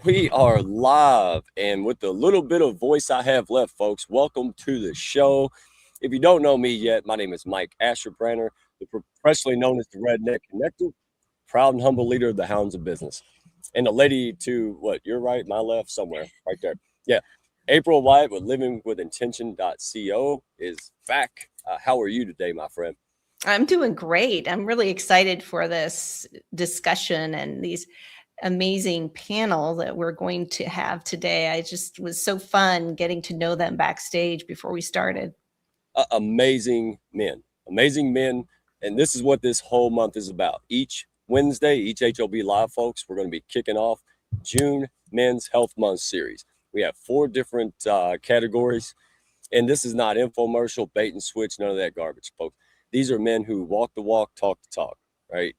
We are live, and with the little bit of voice I have left, folks, welcome to the show. If you don't know me yet, my name is Mike Asherbranner, professionally known as the Redneck Connector, proud and humble leader of the Hounds of Business. And the lady to what, your right, my left, somewhere right there. Yeah, April White with livingwithintention.co is back. How are you today, my friend? I'm doing great. I'm really excited for this discussion and these amazing panel that we're going to have today. I just was so fun getting to know them backstage before we started. Amazing men. And this is what this whole month is about. Each Wednesday, each HOB Live, folks, we're going to be kicking off June Men's Health Month series. We have 4 different categories, and this is not infomercial, bait and switch, none of that garbage, folks. These are men who walk the walk, talk the talk, right?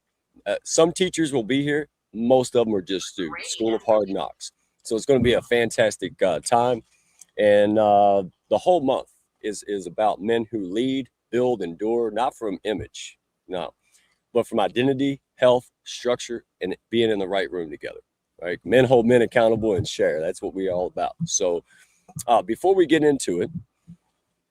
Some teachers will be here. Most of them are just students, School of Hard Knocks. So it's going to be a fantastic time. And the whole month is about men who lead, build, endure, not from image, no, but from identity, health, structure, and being in the right room together, right? Men hold men accountable and share. That's what we're all about. So before we get into it,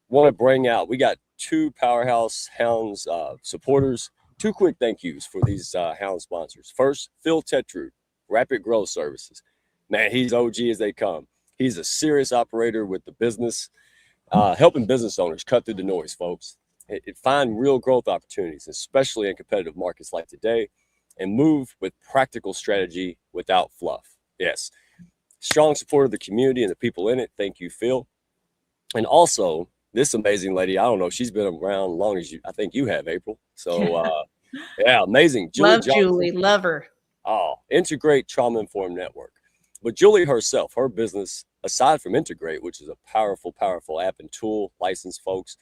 want to bring out, we got 2 powerhouse Hounds supporters. 2 quick thank yous for these Hound sponsors. First, Phil Tetrud, Rapid Growth Services. Man, he's OG as they come. He's a serious operator with the business, helping business owners cut through the noise, folks. Find real growth opportunities, especially in competitive markets like today, and move with practical strategy without fluff. Yes, strong support of the community and the people in it. Thank you, Phil. And also, this amazing lady, I don't know, she's been around as long as I think you have, April. So, yeah, amazing. Julie, love her. Oh, Integrate Trauma Informed Network. But Julie herself, her business, aside from Integrate, which is a powerful app and tool, licensed folks,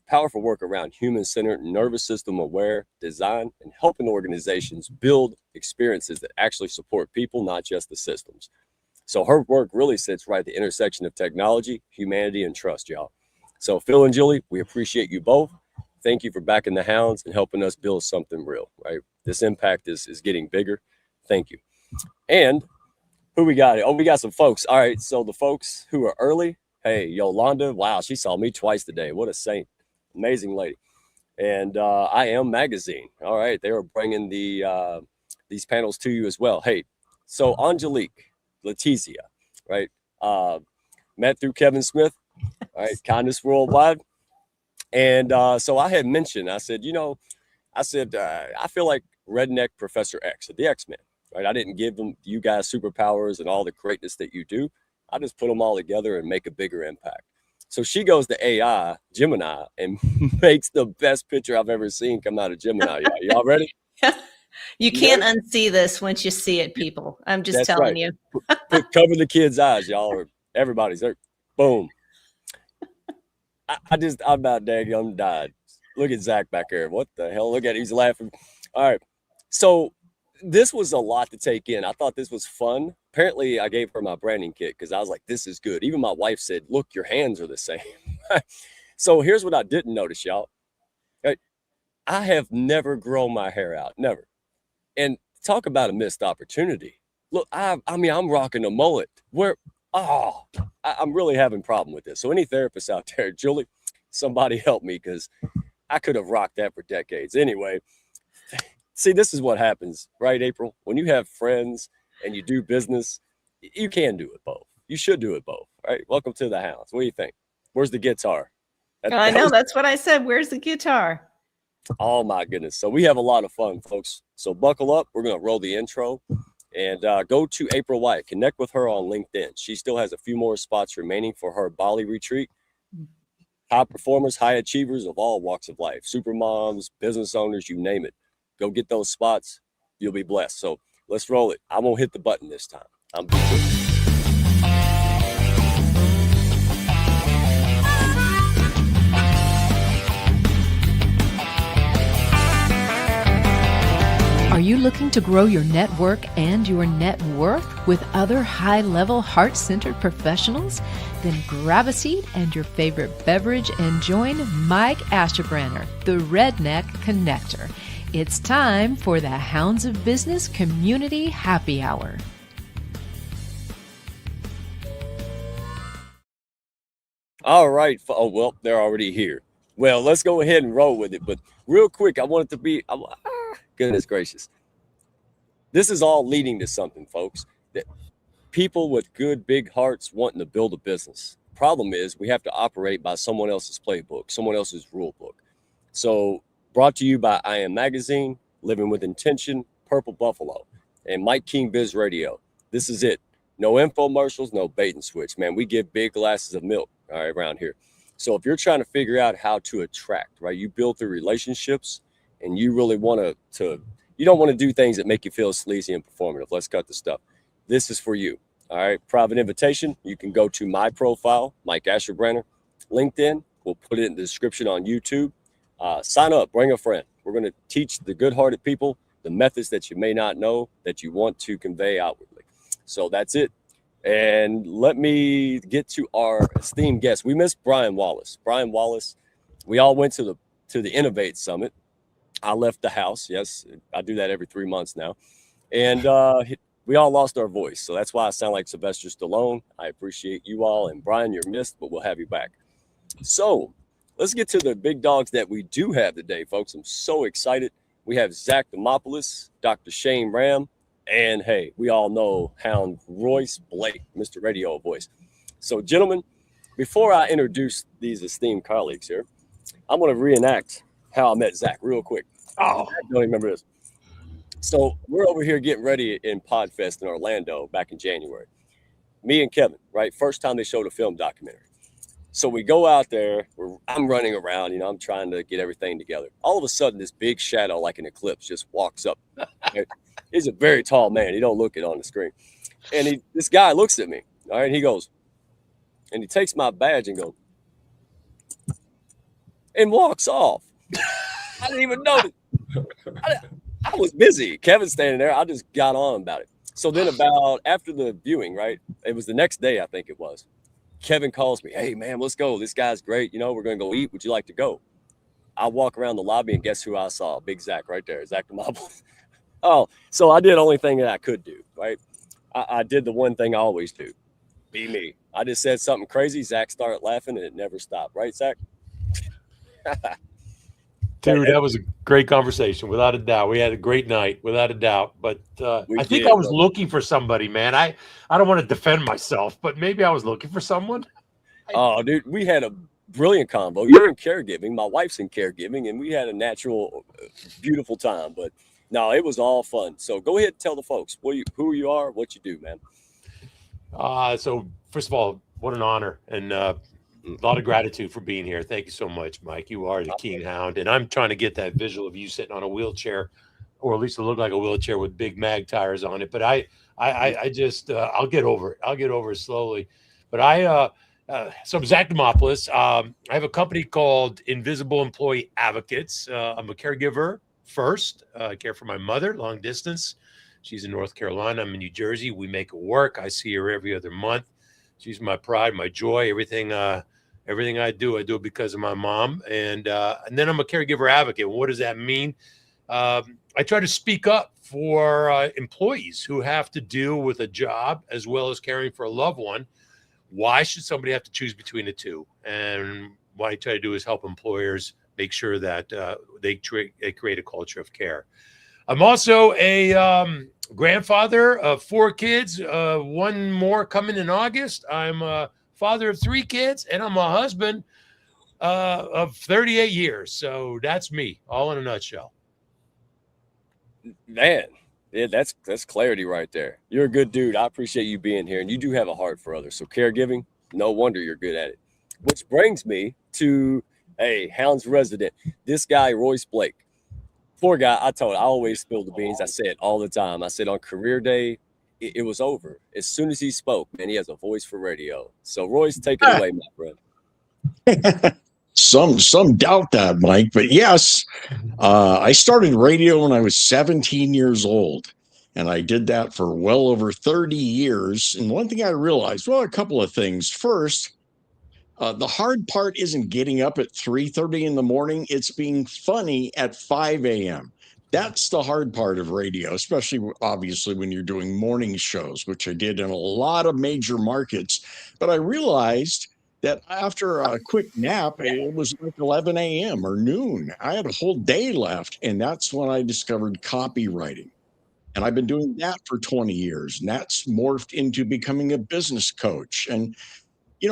powerful work around human-centered, nervous system aware design, and helping organizations build experiences that actually support people, not just the systems. So her work really sits right at the intersection of technology, humanity, and trust, y'all. So Phil and Julie, we appreciate you both. Thank you for backing the Hounds and helping us build something real, right? This impact is getting bigger. Thank you. And who we got? Oh, we got some folks. All right, so the folks who are early, hey, Yolanda, wow, she saw me twice today. What a saint. Amazing lady. And I Am Magazine. All right, they were bringing these panels to you as well. Hey, so Angelique, Letizia, right? Met through Kevin Smith. All right, Kindness Worldwide. And so I had mentioned, I said, I feel like Redneck Professor X, the X-Men, right? I didn't give you guys superpowers and all the greatness that you do. I just put them all together and make a bigger impact. So she goes to AI, Gemini, and makes the best picture I've ever seen come out of Gemini. Y'all ready? You can't unsee this once you see it, people. I'm just telling you. Cover the kids' eyes, y'all, or everybody's there. Boom. I'm about daggum died. Look at Zach back there. What the hell? Look at it. He's laughing. All right. So this was a lot to take in. I thought this was fun. Apparently, I gave her my branding kit because I was like, this is good. Even my wife said, look, your hands are the same. So here's what I didn't notice, y'all. I have never grown my hair out. Never. And talk about a missed opportunity. Look, I'm rocking a mullet. I'm really having a problem with this. So any therapists out there, Julie, somebody help me because I could have rocked that for decades. Anyway, see, this is what happens, right, April? When you have friends and you do business, you can do it both. You should do it both, right? Welcome to the Hounds. What do you think? Where's the guitar? I know, that's what I said. Where's the guitar? Oh, my goodness. So we have a lot of fun, folks. So buckle up. We're going to roll the intro. And go to April White. Connect with her on LinkedIn. She still has a few more spots remaining for her Bali retreat. High performers, high achievers of all walks of life. Super moms, business owners, you name it. Go get those spots. You'll be blessed. So let's roll it. I won't hit the button this time. I'm good. Are you looking to grow your network and your net worth with other high-level, heart-centered professionals? Then grab a seat and your favorite beverage and join Mike Asherbranner, the Redneck Connector. It's time for the Hounds of Business Community Happy Hour. All right. Oh, well, they're already here. Well, let's go ahead and roll with it. But real quick, I want it to be, goodness gracious. This is all leading to something, folks, that people with good, big hearts wanting to build a business. Problem is, we have to operate by someone else's playbook, someone else's rule book. So, brought to you by I Am Magazine, Living with Intention, Purple Buffalo, and Mike King Biz Radio. This is it. No infomercials, no bait and switch, man. We give big glasses of milk, all right, around here. So if you're trying to figure out how to attract, right, you build through relationships, and you really want to you don't want to do things that make you feel sleazy and performative. Let's cut the stuff. This is for you. All right. Private invitation. You can go to my profile, Mike Asherbrenner, LinkedIn. We'll put it in the description on YouTube. Sign up, bring a friend. We're going to teach the good-hearted people the methods that you may not know that you want to convey outwardly. So that's it. And let me get to our esteemed guest. We missed Brian Wallace. Brian Wallace, we all went to the Innovate Summit. I left the house. Yes, I do that every 3 months now. And we all lost our voice. So that's why I sound like Sylvester Stallone. I appreciate you all. And Brian, you're missed, but we'll have you back. So let's get to the big dogs that we do have today, folks. I'm so excited. We have Zach Demopoulos, Dr. Shane Ram, and hey, we all know Hound Royce Blake, Mr. Radio Voice. So gentlemen, before I introduce these esteemed colleagues here, I'm going to reenact how I met Zach real quick. Oh, I don't remember this. So we're over here getting ready in Podfest in Orlando back in January. Me and Kevin, right? First time they showed a film documentary. So we go out there. I'm running around, I'm trying to get everything together. All of a sudden, this big shadow, like an eclipse, just walks up. He's a very tall man. He don't look it on the screen. And this guy looks at me, all right? And he goes, and he takes my badge and goes, and walks off. I didn't even notice. I was busy. Kevin's standing there. I just got on about it. So then after the viewing, right? It was the next day, I think it was. Kevin calls me. Hey, man, let's go. This guy's great. We're going to go eat. Would you like to go? I walk around the lobby and guess who I saw? Big Zach right there. Zach Demopoulos. Oh, so I did the only thing that I could do, right? I did the one thing I always do. Be me. I just said something crazy. Zach started laughing and it never stopped. Right, Zach? Dude, that was a great conversation, without a doubt. We had a great night, without a doubt. But I think I was looking for somebody, man. I don't want to defend myself, but maybe I was looking for someone. Oh, dude, we had a brilliant combo. You're in caregiving. My wife's in caregiving, and we had a natural, beautiful time. But no, it was all fun. So go ahead and tell the folks who you are, what you do, man. So first of all, what an honor and a lot of gratitude for being here. Thank you so much, Mike. You are the King Hound, and I'm trying to get that visual of you sitting on a wheelchair, or at least it looked like a wheelchair with big mag tires on it. But I just I'll get over it. I'll get over it slowly. But so I'm Zach Demopoulos. I have a company called Invisible Employee Advocates. I'm a caregiver first. I care for my mother, long distance. She's in North Carolina. I'm in New Jersey. We make it work. I see her every other month. She's my pride, my joy, everything I do it because of my mom. And then I'm a caregiver advocate. What does that mean? I try to speak up for employees who have to deal with a job as well as caring for a loved one. Why should somebody have to choose between the two? And what I try to do is help employers make sure that they create a culture of care. I'm also a grandfather of 4 kids, one more coming in August. I'm a father of 3 kids, and I'm a husband of 38 years. So that's me, all in a nutshell. Man, yeah, that's clarity right there. You're a good dude. I appreciate you being here, and you do have a heart for others. So caregiving, no wonder you're good at it. Which brings me to Hounds resident, this guy, Royce Blake. Poor guy, I always spill the beans. I say it all the time. I said on career day, it was over. As soon as he spoke, man, he has a voice for radio. So Royce, take it away, my friend. Some doubt that, Mike, but yes, I started radio when I was 17 years old, and I did that for well over 30 years. And one thing I realized, well, a couple of things. First, the hard part isn't getting up at 3:30 in the morning. It's being funny at 5 a.m. That's the hard part of radio, especially obviously when you're doing morning shows, which I did in a lot of major markets. But I realized that after a quick nap, it was like 11 a.m. or noon. I had a whole day left. And that's when I discovered copywriting. And I've been doing that for 20 years. And that's morphed into becoming a business coach. And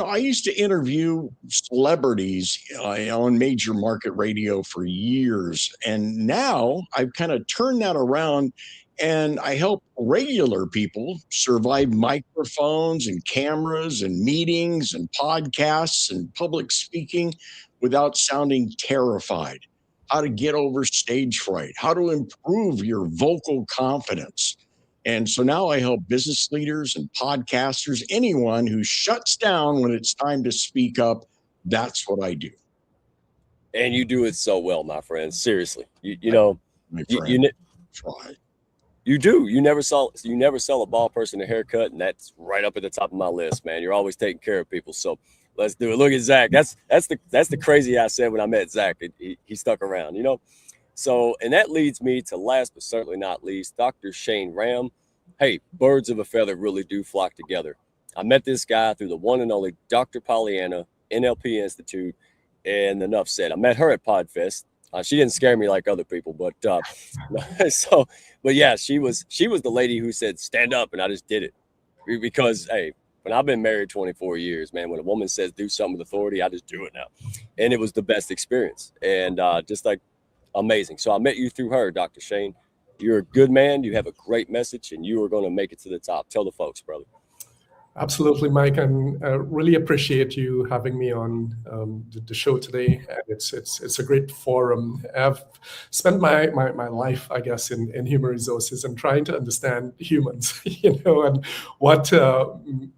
I used to interview celebrities on major market radio for years. And now I've kind of turned that around and I help regular people survive microphones and cameras and meetings and podcasts and public speaking without sounding terrified. How to get over stage fright, how to improve your vocal confidence. And so now I help business leaders and podcasters, anyone who shuts down when it's time to speak up. That's what I do. And you do it so well, my friend. Seriously, My friend, try. You do. You never sell a bald person a haircut, and that's right up at the top of my list, man. You're always taking care of people. So let's do it. Look at Zach. That's the crazy I said when I met Zach. He stuck around, So, and that leads me to last but certainly not least, Dr. Shane Ram. Hey, birds of a feather really do flock together. I met this guy through the one and only Dr. Pollyanna, NLP Institute, and enough said. I met her at PodFest. She didn't scare me like other people, but yeah, she was the lady who said, stand up. And I just did it because, hey, when I've been married 24 years, man, when a woman says do something with authority, I just do it now. And it was the best experience and just like amazing. So I met you through her, Dr. Shane. You're a good man. You have a great message and you are going to make it to the top. Tell the folks, brother. Absolutely, Mike, and really appreciate you having me on the show today. And it's a great forum. I've spent my life, I guess, in human resources and trying to understand humans, and what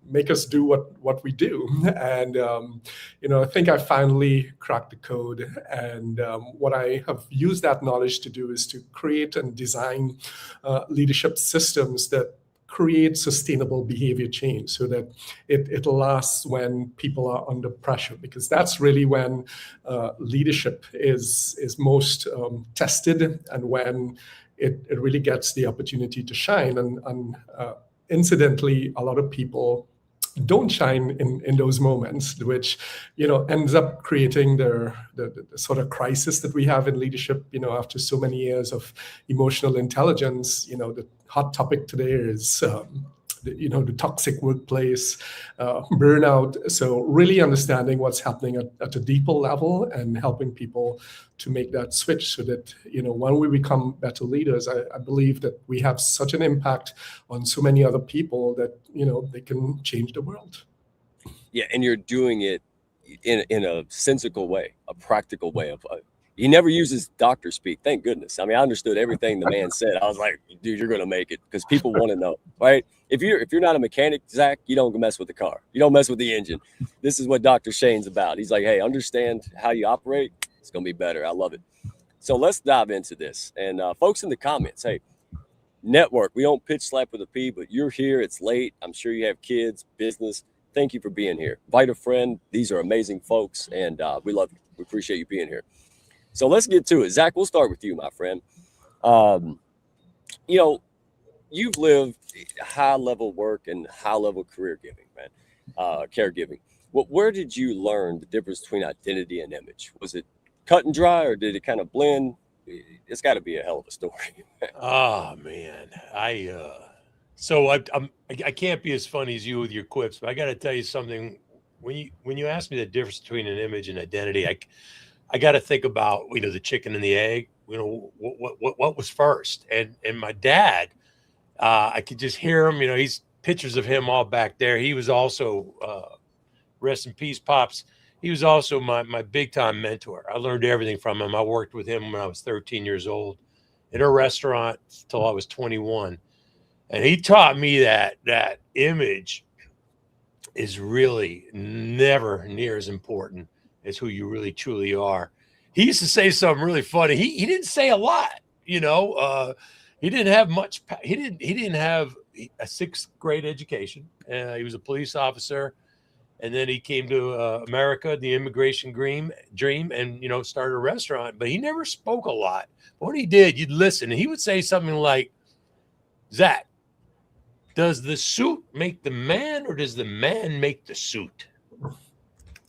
make us do what we do. And I think I finally cracked the code. And what I have used that knowledge to do is to create and design leadership systems that create sustainable behavior change so that it lasts when people are under pressure, because that's really when leadership is most tested and when it really gets the opportunity to shine. And incidentally, a lot of people don't shine in those moments, which ends up creating the sort of crisis that we have in leadership. After so many years of emotional intelligence, the hot topic today is the toxic workplace, burnout. So really understanding what's happening at a deeper level and helping people to make that switch so that, when we become better leaders, I believe that we have such an impact on so many other people that, they can change the world. Yeah. And you're doing it in a sensical way, a practical way of he never uses doctor speak. Thank goodness. I mean, I understood everything the man said. I was like, dude, you're going to make it because people want to know, right? If you're not a mechanic, Zach, you don't mess with the car. You don't mess with the engine. This is what Dr. Shane's about. He's like, hey, understand how you operate. It's going to be better. I love it. So let's dive into this. And folks in the comments, hey, network. We don't pitch slap with a P, but you're here. It's late. I'm sure you have kids, business. Thank you for being here. Invite a friend. These are amazing folks, and we love you. We appreciate you being here. So let's get to it. Zach, we'll start with you, my friend. You've lived high-level work and high-level career giving, man, caregiving. Where did you learn the difference between identity and image? Was it cut and dry, or did it kind of blend? It's got to be a hell of a story. Oh man, I can't be as funny as you with your quips, but I got to tell you something. When you ask me the difference between an image and identity, I got to think about the chicken and the egg. What was first? And my dad, I could just hear him. He's pictures of him all back there. He was also rest in peace, Pops. He was also my big time mentor. I learned everything from him. I worked with him when I was 13 years old in a restaurant till I was 21. And he taught me that image is really never near as important as who you really truly are. He used to say something really funny. He didn't say a lot, he didn't have much. He didn't have a sixth grade education. He was a police officer. And then he came to America, the immigration dream, and, started a restaurant. But he never spoke a lot. But when he did, you'd listen. And he would say something like, Zach, does the suit make the man or does the man make the suit?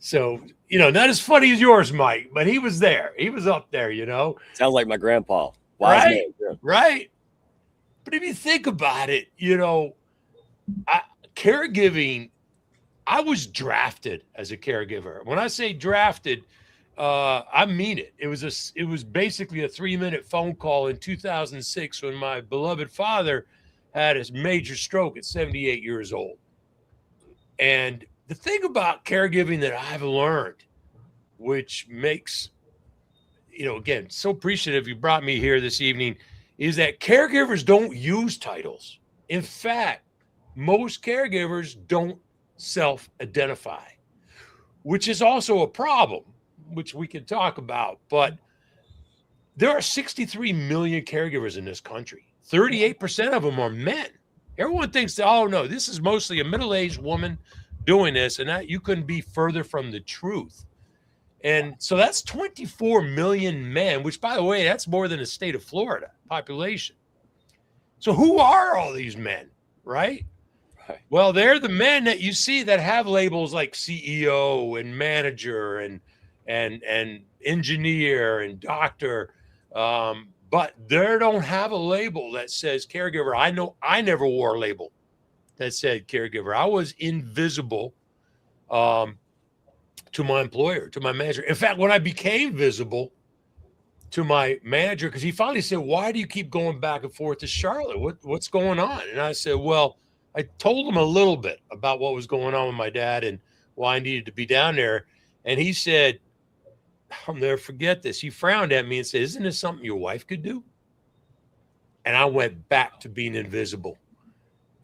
So, not as funny as yours, Mike, but he was there. He was up there, Sounds like my grandpa. Wise right? man. Yeah. Right. But if you think about it, caregiving, I was drafted as a caregiver. When I say drafted, I mean it. It was basically a 3-minute phone call in 2006 when my beloved father had a major stroke at 78 years old. And the thing about caregiving that I've learned, which makes, again, so appreciative you brought me here this evening, is that caregivers don't use titles. In fact, most caregivers don't self-identify, which is also a problem, which we can talk about. But there are 63 million caregivers in this country. 38% of them are men. Everyone thinks, oh, no, this is mostly a middle-aged woman doing this, and that you couldn't be further from the truth. And so that's 24 million men, which, by the way, that's more than the state of Florida population. So who are all these men, right? Well, they're the men that you see that have labels like CEO and manager and engineer and doctor, but they don't have a label that says caregiver. I know I never wore a label that said caregiver. I was invisible to my employer, to my manager. In fact, when I became visible to my manager, because he finally said, why do you keep going back and forth to Charlotte? What's going on? And I said, well, I told him a little bit about what was going on with my dad and why I needed to be down there. And he said, I'll never forget this. He frowned at me and said, isn't this something your wife could do? And I went back to being invisible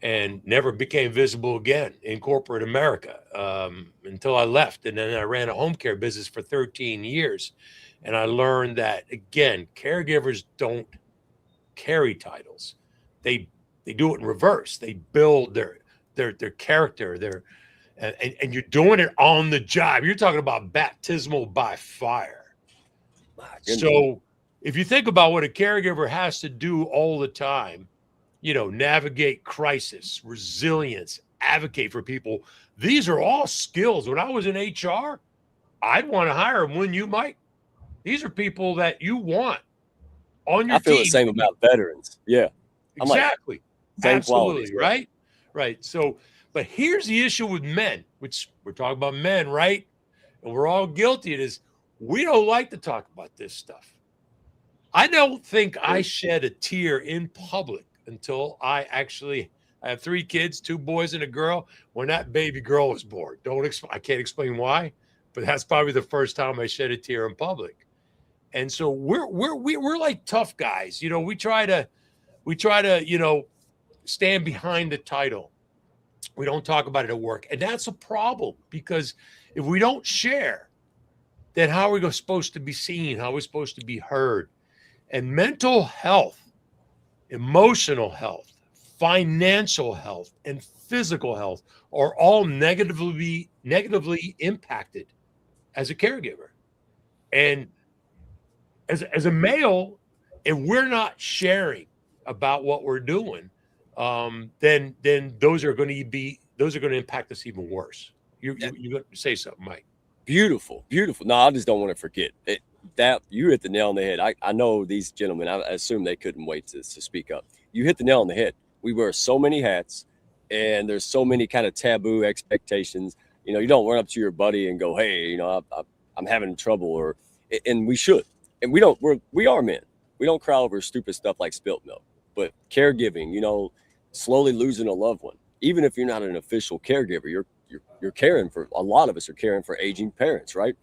and never became visible again in corporate America until I left. And then I ran a home care business for 13 years. And I learned that, again, caregivers don't carry titles. They do it in reverse. They build their character, and you're doing it on the job. You're talking about baptismal by fire. So if you think about what a caregiver has to do all the time, navigate crisis, resilience, advocate for people. These are all skills. When I was in HR, I'd want to hire them, wouldn't you, Mike? These are people that you want on your team. I feel the same about veterans. Yeah. Exactly. Same Absolutely. qualities, Right. So, but here's the issue with men, which we're talking about men, right? And we're all guilty of this. We don't like to talk about this stuff. I don't think I shed a tear in public until I have 3 kids, 2 boys and a girl. When that baby girl was born, I can't explain why, but that's probably the first time I shed a tear in public. And so we're like tough guys. We try to stand behind the title. We don't talk about it at work. And that's a problem, because if we don't share, then how are we supposed to be seen? How are we supposed to be heard? And mental health, emotional health, financial health, and physical health are all negatively impacted as a caregiver. And as a male, if we're not sharing about what we're doing, then those are going to impact us even worse. You're going to say something, Mike. Beautiful. No, I just don't want to forget it. That you hit the nail on the head. I know these gentlemen, I assume they couldn't wait to speak up. You hit the nail on the head. We wear so many hats, and there's so many kind of taboo expectations. You don't run up to your buddy and go, hey, I'm having trouble, and we should. And we are men. We don't cry over stupid stuff like spilt milk. But caregiving, slowly losing a loved one, even if you're not an official caregiver, you're caring for, a lot of us are caring for aging parents, right?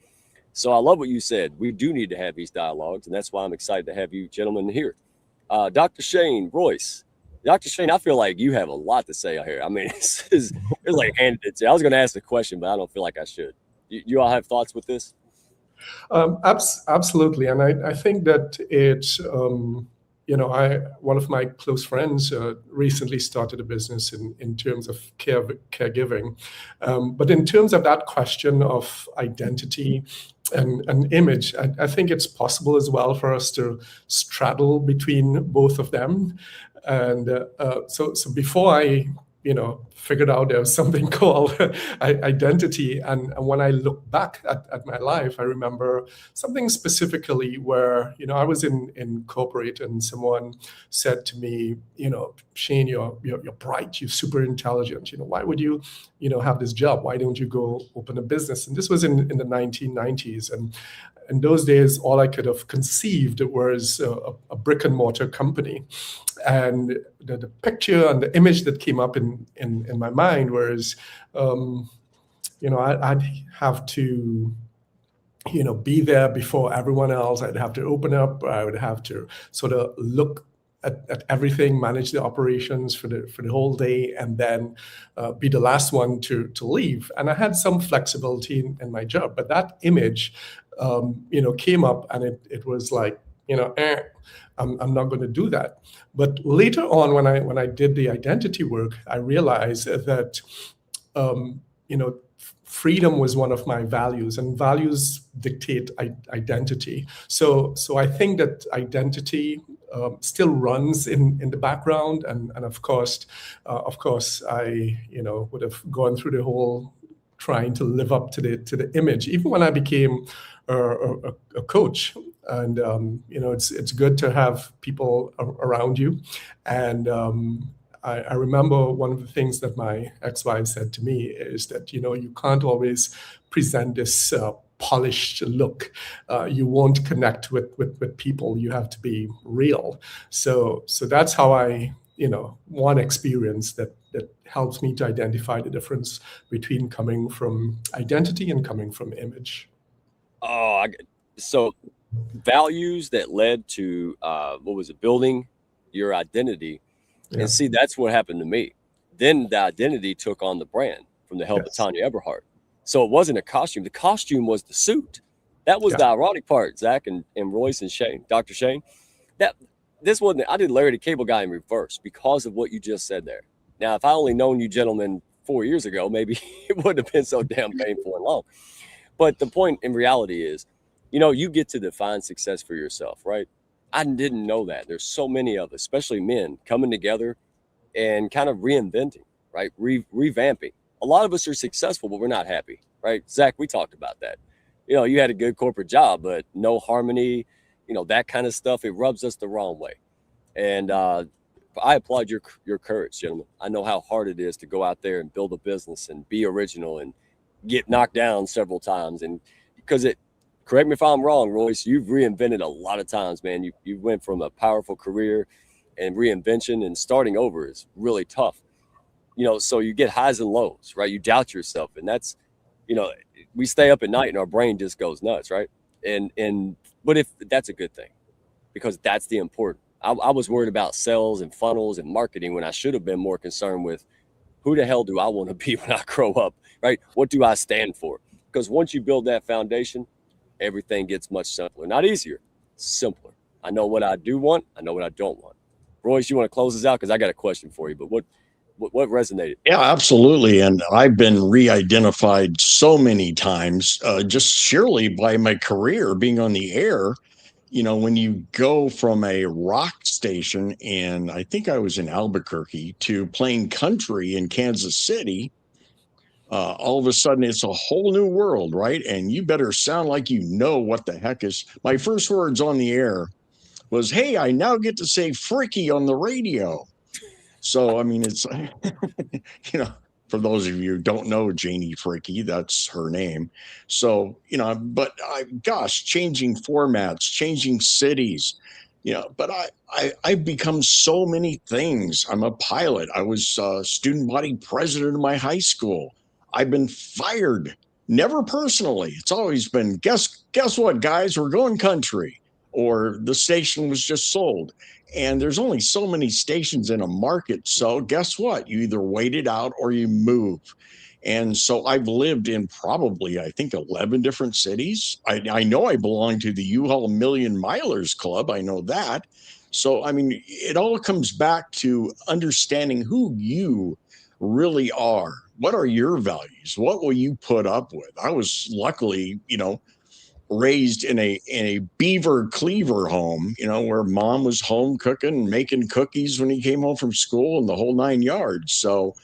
So I love what you said. We do need to have these dialogues, and that's why I'm excited to have you gentlemen here. Dr. Shane Royce. Dr. Shane, I feel like you have a lot to say here. I mean, it's like handed it to you. I was going to ask a question, but I don't feel like I should. You all have thoughts with this? Absolutely. And I think that it's, one of my close friends recently started a business in terms of caregiving. But in terms of that question of identity and image, I think it's possible as well for us to straddle between both of them. And so before I figured out there was something called identity. And when I look back at my life, I remember something specifically where, I was in corporate and someone said to me, Shane, you're bright, you're super intelligent. Why would you, have this job? Why don't you go open a business? And this was in the 1990s. And in those days, all I could have conceived was a brick and mortar company. And the picture and the image that came up in my mind was, I'd have to, be there before everyone else. I'd have to open up. I would have to sort of look at everything, manage the operations for the whole day, and then be the last one to leave. And I had some flexibility in my job, but that image, came up, and it was like, I'm not going to do that. But later on, when I did the identity work, I realized that, freedom was one of my values, and values dictate identity. So I think that identity still runs in the background, and of course, I would have gone through the whole trying to live up to the image, even when I became a coach. And it's good to have people around you. And I remember one of the things that my ex-wife said to me is that, you can't always present this polished look. You won't connect with people. You have to be real. So that's how I, one experience that helps me to identify the difference between coming from identity and coming from image. So values that led to, building your identity. Yeah. And see, that's what happened to me. Then the identity took on the brand from the help of Tanya Eberhardt. So it wasn't a costume. The costume was the suit. That was the ironic part, Zach and Royce and Shane, Dr. Shane. I did Larry the Cable Guy in reverse because of what you just said there. Now, if I only known you gentlemen 4 years ago, maybe it wouldn't have been so damn painful and long. But the point in reality is, you get to define success for yourself, right? I didn't know that. There's so many of us, especially men, coming together and kind of reinventing, right? Revamping. A lot of us are successful, but we're not happy, right? Zach, we talked about that. You had a good corporate job, but no harmony, that kind of stuff. It rubs us the wrong way. And I applaud your courage, gentlemen. I know how hard it is to go out there and build a business and be original and get knocked down several times. And because correct me if I'm wrong, Royce, you've reinvented a lot of times, man. You went from a powerful career and reinvention, and starting over is really tough. So you get highs and lows, right? You doubt yourself. And that's, we stay up at night and our brain just goes nuts, right? But if that's a good thing, because that's the important. I was worried about sales and funnels and marketing when I should have been more concerned with who the hell do I want to be when I grow up, right? What do I stand for? Because once you build that foundation, everything gets much simpler. Not easier, simpler. I know what I do want. I know what I don't want. Royce, you want to close this out? Because I got a question for you, but what resonated? Yeah, absolutely. And I've been re-identified so many times, just surely by my career being on the air. When you go from a rock station, and I think I was in Albuquerque, to playing country in Kansas City, all of a sudden it's a whole new world, right? And you better sound like what the heck is. My first words on the air was, "Hey, I now get to say freaky on the radio." So, I mean, it's, for those of you who don't know Janie Fricky, that's her name. So, but changing formats, changing cities, but I've become so many things. I'm a pilot. I was student body president of my high school. I've been fired, never personally. It's always been, guess what, guys, we're going country, or the station was just sold. And there's only so many stations in a market. So guess what? You either wait it out or you move. And so I've lived in probably, I think, 11 different cities. I know I belong to the U-Haul Million Milers Club. I know that. So, I mean, it all comes back to understanding who you really are. What are your values? What will you put up with? I was luckily, raised in a beaver cleaver home, where mom was home cooking and making cookies when he came home from school and the whole 9 yards. So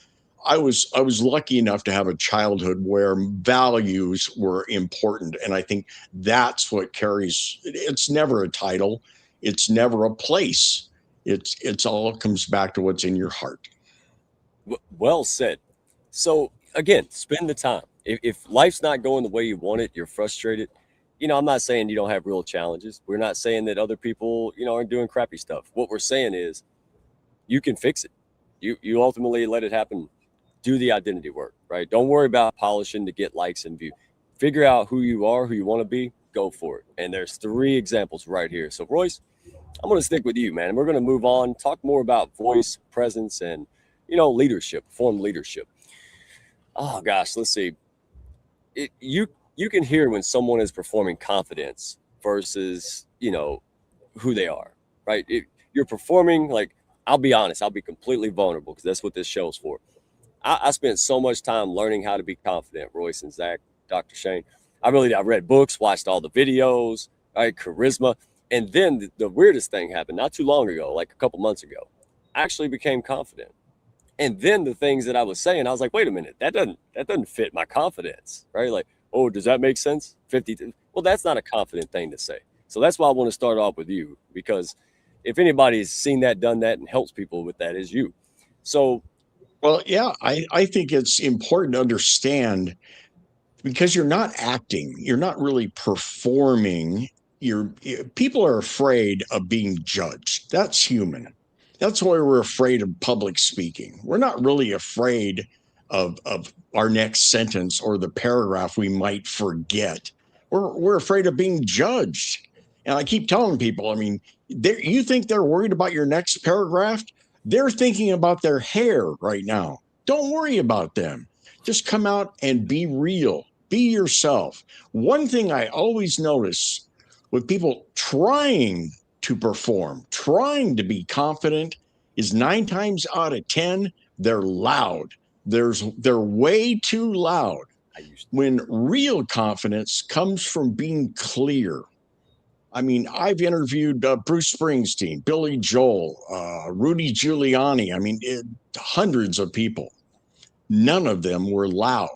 I was lucky enough to have a childhood where values were important, and I think that's what carries. It's never a title, it's never a place. It's all comes back to what's in your heart. Well said. So again, spend the time. If life's not going the way you want it, you're frustrated. I'm not saying you don't have real challenges. We're not saying that other people, aren't doing crappy stuff. What we're saying is you can fix it. You ultimately let it happen. Do the identity work, right? Don't worry about polishing to get likes and view. Figure out who you are, who you want to be, go for it. And there's 3 examples right here. So Royce, I'm going to stick with you, man. And we're going to move on, talk more about voice, presence, and, leadership, form leadership. Oh gosh, let's see. You can hear when someone is performing confidence versus, who they are, right? You're performing like, I'll be honest, I'll be completely vulnerable because that's what this show's for. I spent so much time learning how to be confident, Royce and Zach, Dr. Shane. I read books, watched all the videos, right? Charisma. And then the weirdest thing happened not too long ago, like a couple months ago. I actually became confident. And then the things that I was saying, I was like, wait a minute, that doesn't fit my confidence, right? Like, oh, does that make sense? 50. Well, that's not a confident thing to say. So that's why I want to start off with you, because if anybody's seen that, done that, and helps people with that, is you. So, well, yeah, I think it's important to understand, because you're not acting, you're not really performing. People are afraid of being judged. That's human. That's why we're afraid of public speaking. We're not really afraid of our next sentence or the paragraph we might forget. We're afraid of being judged. And I keep telling people, I mean, you think they're worried about your next paragraph? They're thinking about their hair right now. Don't worry about them. Just come out and be real. Be yourself. One thing I always notice with people trying to perform, trying to be confident, is 9 times out of 10, they're loud. They're way too loud. When real confidence comes from being clear. I mean, I've interviewed Bruce Springsteen, Billy Joel, Rudy Giuliani. I mean, hundreds of people. None of them were loud.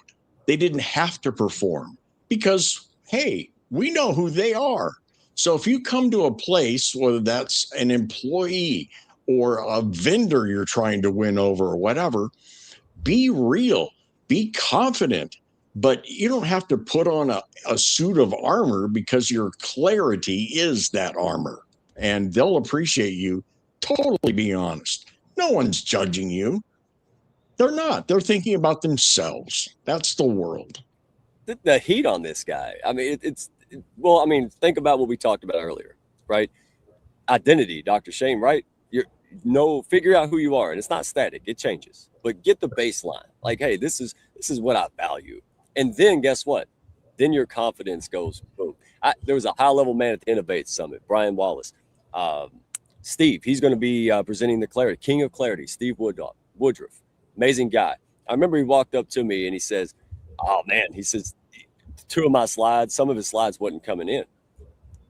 They didn't have to perform because, hey, we know who they are. So if you come to a place, whether that's an employee or a vendor you're trying to win over or whatever, be real, be confident. But you don't have to put on a suit of armor, because your clarity is that armor. And they'll appreciate you. Totally be honest. No one's judging you. They're not. They're thinking about themselves. That's the world. The heat on this guy. I mean, think about what we talked about earlier, right? Identity, Dr. Shane, right? Figure out who you are. And it's not static. It changes. But get the baseline. Like, hey, this is what I value. And then guess what? Then your confidence goes boom. There was a high-level man at the Innovate Summit, Brian Wallace. Steve, he's going to be presenting the Clarity, King of Clarity, Steve Woodruff. Amazing guy. I remember he walked up to me and he says, oh, man, he says, 2 of my slides, some of his slides wasn't coming in.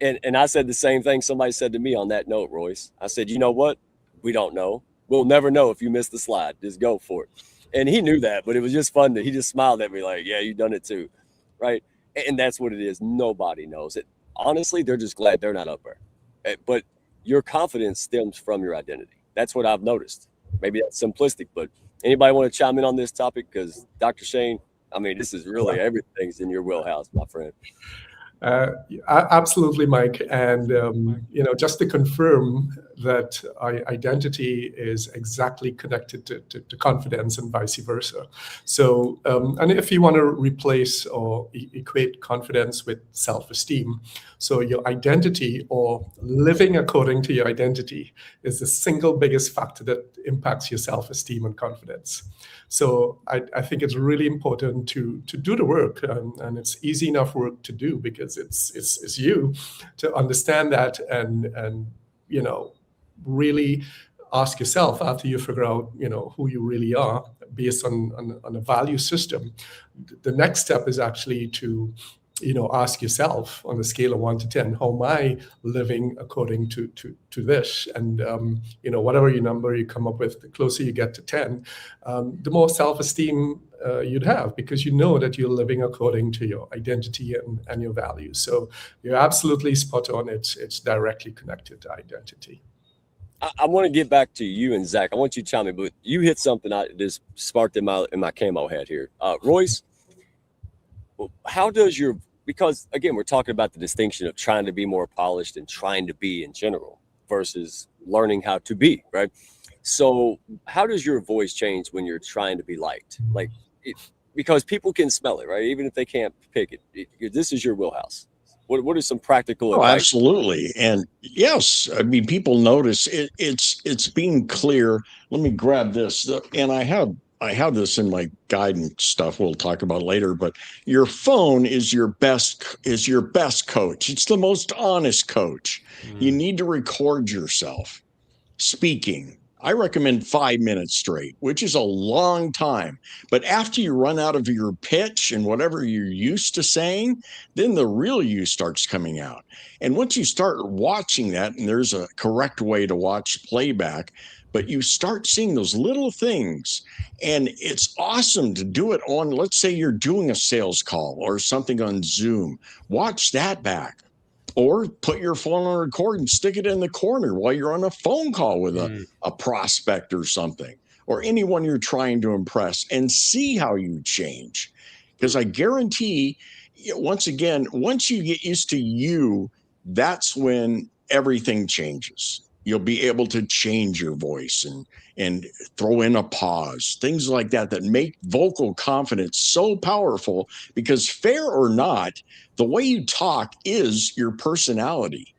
And I said the same thing somebody said to me on that note, Royce. I said, you know what? We don't know. We'll never know if you missed the slide. Just go for it. And he knew that, but it was just fun he just smiled at me like, yeah, you done it too, right? And that's what it is. Nobody knows it. Honestly, they're just glad they're not up there. But your confidence stems from your identity. That's what I've noticed. Maybe that's simplistic, but anybody want to chime in on this topic? Because Dr. Shane, I mean, this is really everything's in your wheelhouse, my friend. Absolutely, Mike. And, just to confirm that identity is exactly connected to confidence and vice versa. So, and if you want to replace or equate confidence with self-esteem, so your identity or living according to your identity is the single biggest factor that impacts your self-esteem and confidence. So I think it's really important to do the work, and it's easy enough work to do because it's you to understand that and really ask yourself after you figure out who you really are based on a value system. The next step is actually to ask yourself on a scale of 1 to 10, how am I living according to this? And, whatever your number you come up with, the closer you get to 10, the more self-esteem you'd have, because you know that you're living according to your identity and your values. So you're absolutely spot on. It's directly connected to identity. I want to get back to you and Zach. I want you to chime in, but you hit something that just sparked in my camo hat here. Royce, how does because again, we're talking about the distinction of trying to be more polished and trying to be in general versus learning how to be, right? So how does your voice change when you're trying to be liked? Because people can smell it, right? Even if they can't pick it. This is your wheelhouse. What are some practical advice? Absolutely. And yes, I mean, people notice it's being clear. Let me grab this. And I have this in my guidance stuff we'll talk about later, but your phone is your best coach. It's the most honest coach. You need to record yourself speaking. I recommend 5 minutes straight, which is a long time. But after you run out of your pitch and whatever you're used to saying, then the real you starts coming out. And once you start watching that, and there's a correct way to watch playback, but you start seeing those little things. And it's awesome to do it on, let's say you're doing a sales call or something on Zoom. Watch that back. Or put your phone on record and stick it in the corner while you're on a phone call with a prospect or something, or anyone you're trying to impress, and see how you change. Because I guarantee, once again, once you get used to you, that's when everything changes. You'll be able to change your voice and throw in a pause, things like that make vocal confidence so powerful, because fair or not, the way you talk is your personality.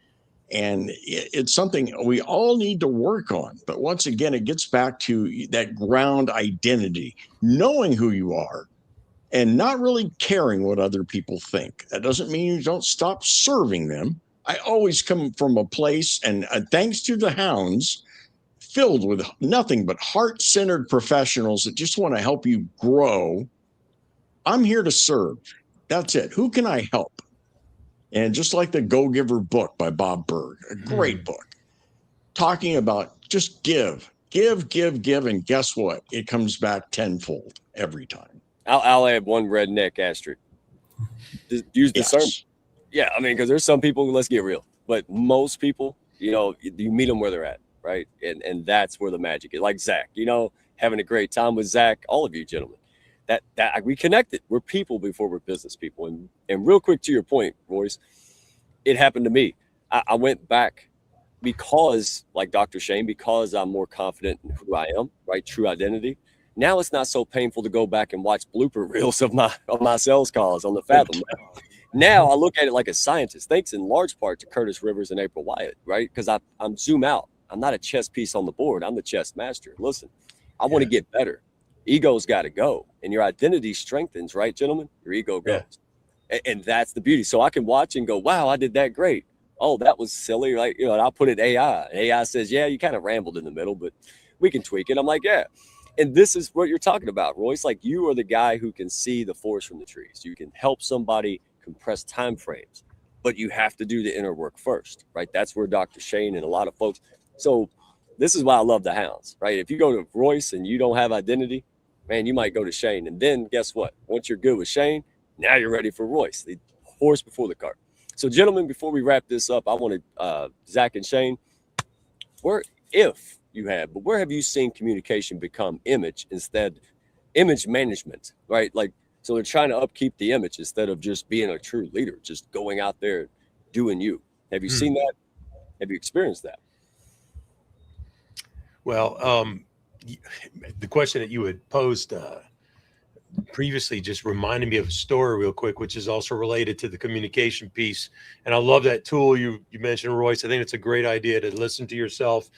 And it's something we all need to work on. But once again, it gets back to that ground identity, knowing who you are and not really caring what other people think. That doesn't mean you don't stop serving them. I always come from a place, and thanks to the hounds, filled with nothing but heart-centered professionals that just want to help you grow. I'm here to serve. That's it. Who can I help? And just like the Go Giver book by Bob Berg, a great book, talking about just give. And guess what? It comes back tenfold every time. I'll add one redneck asterisk. Just use discernment. Yes. Yeah, I mean, because there's some people, let's get real, but most people, you meet them where they're at, right? And that's where the magic is. Like Zach, having a great time with Zach, all of you gentlemen. That we connected. We're people before we're business people. And real quick to your point, Royce, it happened to me. I went back because, like Dr. Shane, because I'm more confident in who I am, right? True identity. Now it's not so painful to go back and watch blooper reels of my sales calls on the Fathom. Now I look at it like a scientist, thanks in large part to Curtis Rivers and April Wyatt, right? Because I'm zoom out. I'm not a chess piece on the board. I'm the chess master. Listen, I want to get better. Ego's got to go, and your identity strengthens, right, gentlemen? Your ego goes, and that's the beauty. So I can watch and go, "Wow, I did that great." Oh, that was silly, right? And I'll put it AI. And AI says, "Yeah, you kind of rambled in the middle, but we can tweak it." I'm like, "Yeah," and this is what you're talking about, Royce. Like, you are the guy who can see the forest from the trees. You can help somebody compress time frames, but you have to do the inner work first, right? That's where Dr. Shane and a lot of folks. So this is why I love the hounds, right? If you go to Royce and you don't have identity, man, you might go to Shane. And then guess what? Once you're good with Shane, now you're ready for Royce, the horse before the cart. So gentlemen, before we wrap this up, I want to, Zach and Shane, where have you seen communication become image management, right? Like, so they're trying to upkeep the image instead of just being a true leader, just going out there doing you. Have you seen that? Have you experienced that? Well, the question that you had posed previously just reminded me of a story real quick, which is also related to the communication piece. And I love that tool you mentioned, Royce. I think it's a great idea to listen to yourself.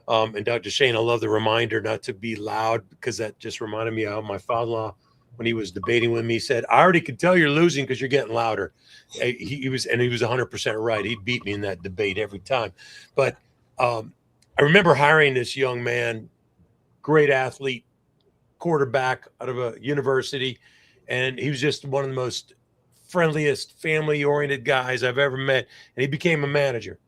And Dr. Shane, I love the reminder not to be loud, because that just reminded me of my father-in-law when he was debating with me. He said, "I already could tell you're losing because you're getting louder." He was 100% right. He beat me in that debate every time. But I remember hiring this young man, great athlete, quarterback out of a university, and he was just one of the most friendliest, family-oriented guys I've ever met, and he became a manager.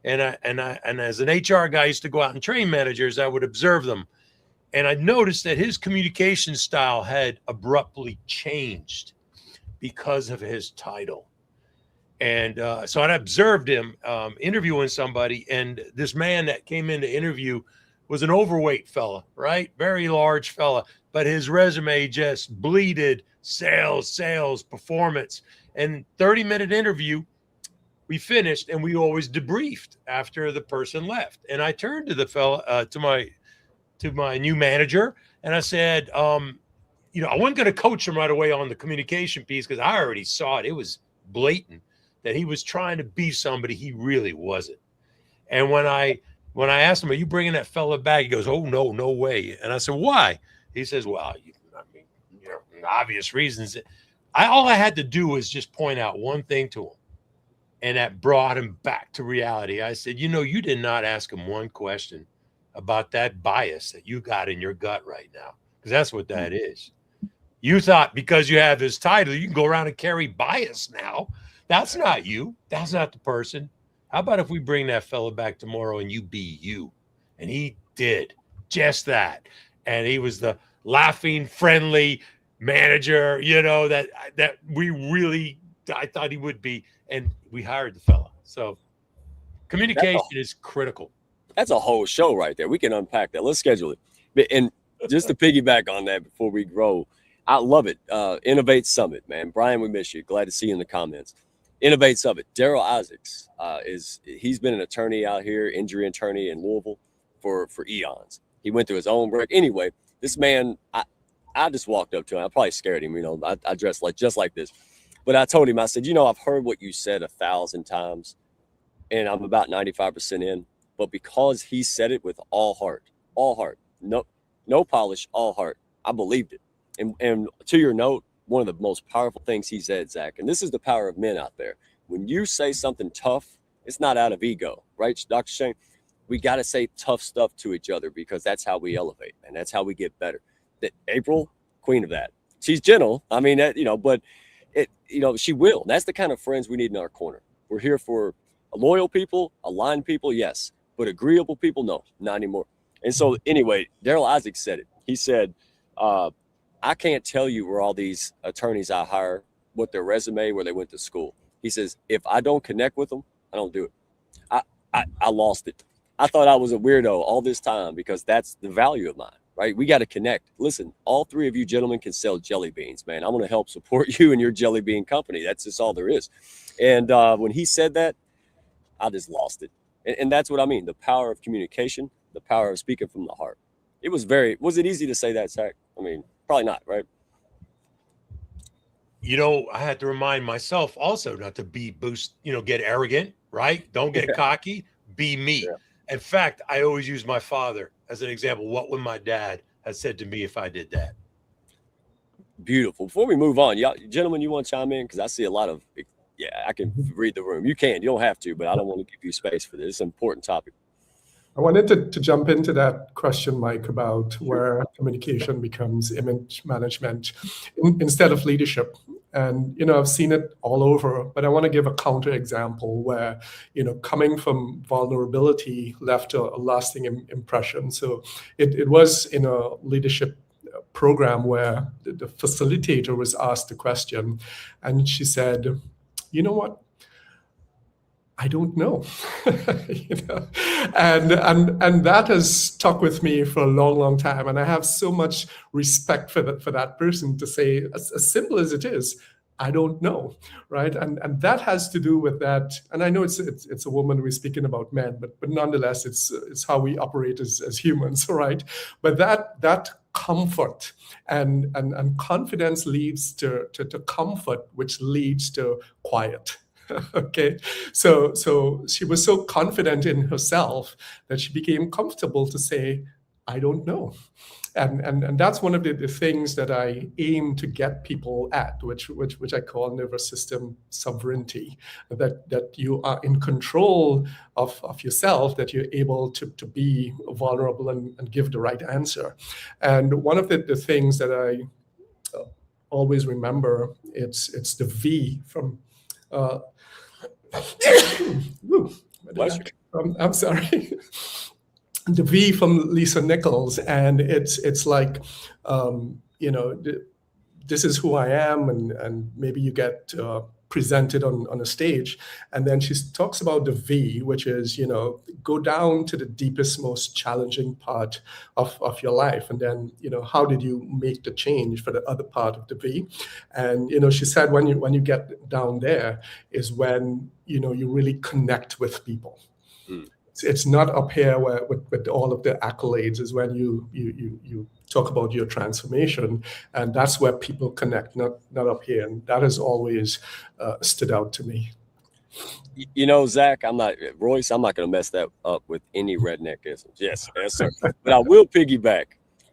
And as an HR guy, I used to go out and train managers. I would observe them, and I noticed that his communication style had abruptly changed because of his title. And so I observed him interviewing somebody, and this man that came in to interview was an overweight fella, right? Very large fella, but his resume just bleeded sales, performance. And 30-minute interview, we finished, and we always debriefed after the person left. And I turned to the fella, to my new manager, and I said, you know, I wasn't going to coach him right away on the communication piece because I already saw it. It was blatant that he was trying to be somebody he really wasn't. And when I asked him, "Are you bringing that fella back?" He goes, "Oh no way." And I said, "Why?" He says, "Well, obvious reasons." All I had to do was just point out one thing to him, and that brought him back to reality. I said, "You did not ask him one question about that bias that you got in your gut right now, because that's what that is. You thought because you have this title, you can go around and carry bias now. That's not you. That's not the person. How about if we bring that fella back tomorrow and you be you?" And he did just that. And he was the laughing, friendly manager, that I thought he would be. And we hired the fella. So communication is critical. That's a whole show right there. We can unpack that. Let's schedule it. And just to piggyback on that before we grow, I love it. Innovate Summit, man. Brian, we miss you. Glad to see you in the comments. Innovate Summit. Daryl Isaacs he's been an attorney out here, injury attorney in Louisville for eons. He went through his own break. Anyway, this man, I just walked up to him. I probably scared him. I dressed just like this. But I told him, I said, I've heard what you said 1,000 times, and I'm about 95% in. But because he said it with all heart, no polish, all heart, I believed it. And to your note, one of the most powerful things he said, Zach, and this is the power of men out there. When you say something tough, it's not out of ego, right, Dr. Shane? We got to say tough stuff to each other because that's how we elevate, and that's how we get better. That April, queen of that. She's gentle. I mean, but she will. That's the kind of friends we need in our corner. We're here for loyal people, aligned people, yes, but agreeable people, no, not anymore. And so anyway, Daryl Isaacs said it. He said, I can't tell you where all these attorneys I hire, what their resume, where they went to school. He says, if I don't connect with them, I don't do it. I lost it. I thought I was a weirdo all this time because that's the value of mine, right? We got to connect. Listen, all three of you gentlemen can sell jelly beans, man. I want to help support you and your jelly bean company. That's just all there is. And when he said that, I just lost it. And that's what I mean. The power of communication, the power of speaking from the heart. Was it easy to say that, Zach? I mean, probably not, right? I had to remind myself also not to get arrogant, right? Don't get cocky, be me. Yeah. In fact, I always use my father as an example. What would my dad have said to me if I did that? Beautiful. Before we move on, y'all, gentlemen, you want to chime in? Because I see a lot of, I can read the room. You can, you don't have to, but I don't want to give you space for this. It's an important topic. I wanted to jump into that question, Mike, about where communication becomes image management instead of leadership. And, I've seen it all over, but I want to give a counter example where, coming from vulnerability left a lasting impression. So it was in a leadership program where the facilitator was asked the question, and she said, "You know what? I don't know." And that has stuck with me for a long time. And I have so much respect for that person to say, as simple as it is, I don't know, right? And that has to do with that. And I know it's a woman, we're speaking about men, but nonetheless, it's how we operate as humans, right? But that comfort and confidence leads to comfort, which leads to quiet. Okay, so she was so confident in herself that she became comfortable to say, I don't know. And that's one of the things that I aim to get people at, which I call nervous system sovereignty, that you are in control of yourself, that you're able to be vulnerable and give the right answer. And one of the things that always remember, it's the V from. Woo, Bless you. I'm sorry. The V from Lisa Nichols, and it's like, this is who I am, and maybe you get presented on a stage, and then she talks about the V, which is, go down to the deepest, most challenging part of your life, and then, how did you make the change for the other part of the V? And she said when you get down there is when you really connect with people. It's not up here with all of the accolades. Is when you talk about your transformation, and that's where people connect, not up here. And that has always stood out to me. Zach, Royce, I'm not going to mess that up with any redneckisms. Yes, sir. But I will piggyback.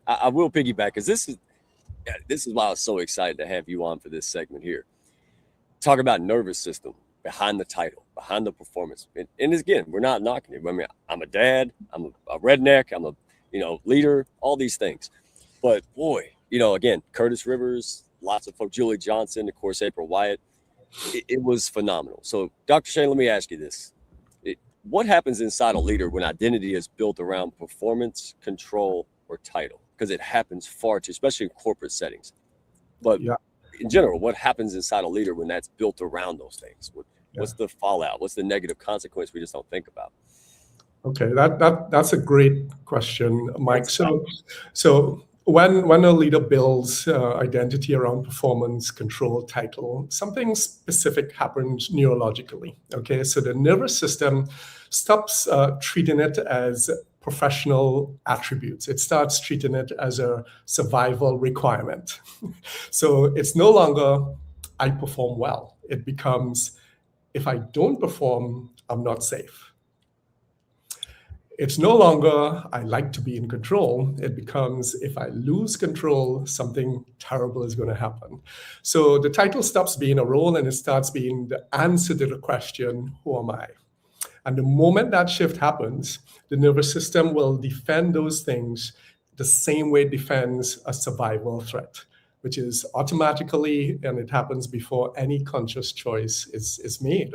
I will piggyback, because this is why I was so excited to have you on for this segment here. Talk about nervous system behind the title, behind the performance. And again, we're not knocking it. I mean, I'm a dad, I'm a redneck, I'm a leader, all these things. But boy, again, Curtis Rivers, lots of folks, Julie Johnson, of course, April Wyatt. It was phenomenal. So, Dr. Shane, let me ask you this. What happens inside a leader when identity is built around performance, control, or title? Because it happens far too, especially in corporate settings. But in general, what happens inside a leader when that's built around those things? What's the fallout? What's the negative consequence we just don't think about? Okay, that's a great question, Mike. So when a leader builds identity around performance, control, title, something specific happens neurologically. Okay, so the nervous system stops treating it as professional attributes. It starts treating it as a survival requirement. So it's no longer, I perform well. It becomes, if I don't perform, I'm not safe. It's no longer, I like to be in control. It becomes, if I lose control, something terrible is going to happen. So the title stops being a role, and it starts being the answer to the question, who am I? And the moment that shift happens, the nervous system will defend those things the same way it defends a survival threat, which is automatically, and it happens before any conscious choice is made.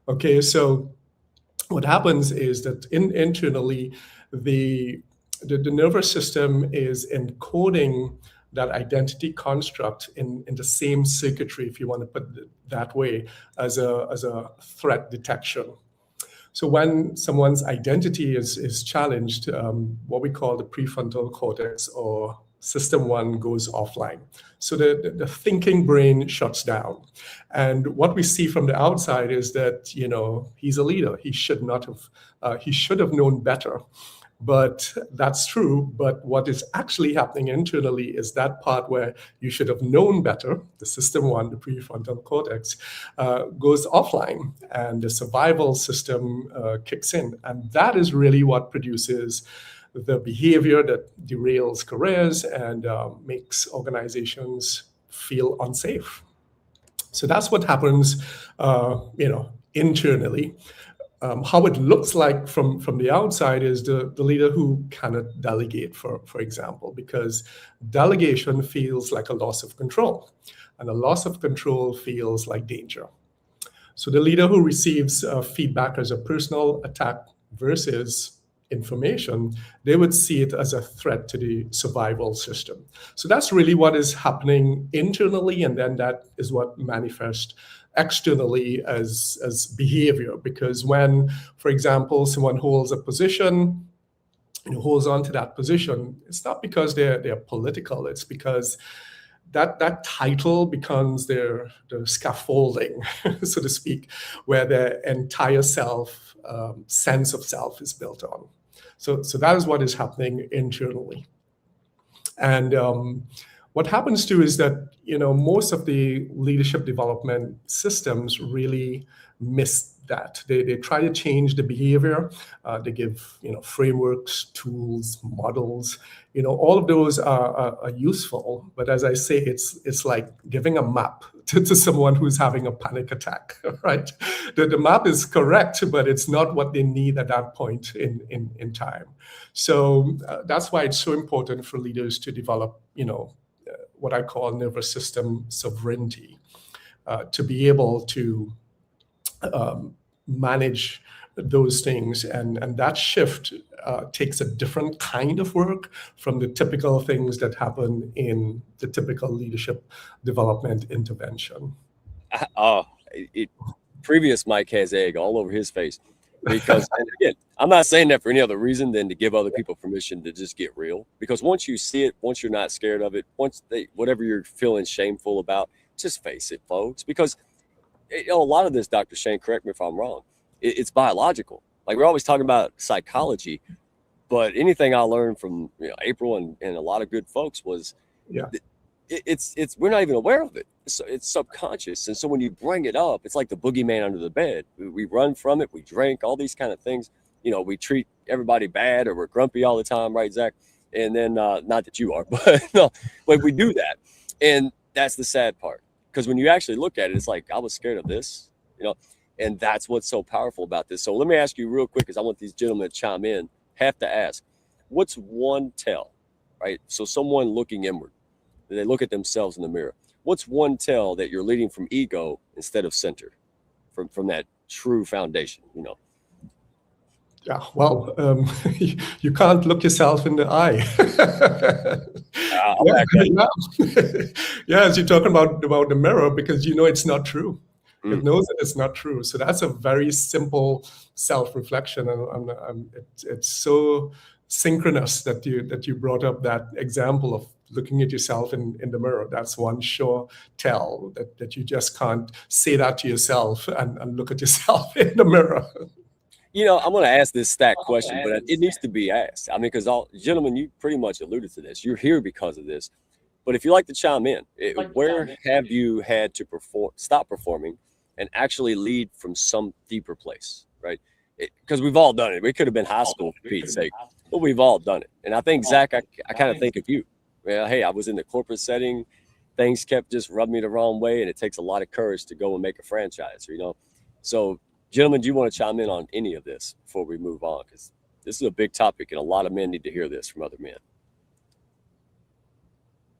Okay, so what happens is that internally, the nervous system is encoding that identity construct in the same circuitry, if you want to put it that way, as a threat detection. So when someone's identity is challenged, what we call the prefrontal cortex, or system 1, goes offline. So the thinking brain shuts down. And what we see from the outside is that, he's a leader. He should have known better. But that's true. But what is actually happening internally is that part where you should have known better, the system 1, the prefrontal cortex, goes offline, and the survival system kicks in. And that is really what produces the behavior that derails careers and makes organizations feel unsafe. So that's what happens, internally. How it looks like from the outside is the leader who cannot delegate, for example, because delegation feels like a loss of control, and a loss of control feels like danger. So the leader who receives feedback as a personal attack versus information, they would see it as a threat to the survival system. So that's really what is happening internally, and then that is what manifests externally as behavior. Because when, for example, someone holds a position, holds on to that position, it's not because they're political, it's because that title becomes their scaffolding, so to speak, where their entire sense of self is built on. So that is what is happening internally. And what happens too is that, most of the leadership development systems really miss that. They try to change the behavior. They give, frameworks, tools, models. All of those are useful. But as I say, it's like giving a map to someone who's having a panic attack, right? The map is correct, but it's not what they need at that point in time. So that's why it's so important for leaders to develop, what I call nervous system sovereignty, to be able to manage those things. And that shift takes a different kind of work from the typical things that happen in the typical leadership development intervention. Previous Mike has egg all over his face because, and again, I'm not saying that for any other reason than to give other people permission to just get real. Because once you see it, once you're not scared of it, whatever you're feeling shameful about, just face it, folks. Because a lot of this, Dr. Shane, correct me if I'm wrong, it's biological. Like we're always talking about psychology, but anything I learned from April and a lot of good folks was, it's we're not even aware of it. It's subconscious. And so when you bring it up, it's like the boogeyman under the bed. We run from it. We drink, all these kind of things. We treat everybody bad, or we're grumpy all the time, right, Zach? And then, not that you are, but no, but we do that. And that's the sad part. Because when you actually look at it, it's like, I was scared of this, and that's what's so powerful about this. So let me ask you real quick, because I want these gentlemen to chime in, have to ask, what's one tell, right? So someone looking inward, they look at themselves in the mirror. What's one tell that you're leading from ego instead of center, from that true foundation, Yeah, well, you can't look yourself in the eye. Yes, you're talking about the mirror because it's not true. It knows that it's not true. So that's a very simple self-reflection, and it's so synchronous that you brought up that example of looking at yourself in the mirror. That's one sure tell that you just can't say that to yourself and look at yourself in the mirror. I'm going to ask this stack question, but it needs to be asked. I mean, because gentlemen, you pretty much alluded to this. You're here because of this. But if you like to chime in, where have you had to stop performing and actually lead from some deeper place, right? Because we've all done it. We could have been high school, for Pete's sake, but we've all done it. And I think, Zach, I kind of think of you. Well, hey, I was in the corporate setting. Things kept just rubbing me the wrong way, and it takes a lot of courage to go and make a franchise, So, gentlemen, do you want to chime in on any of this before we move on? Because this is a big topic, and a lot of men need to hear this from other men.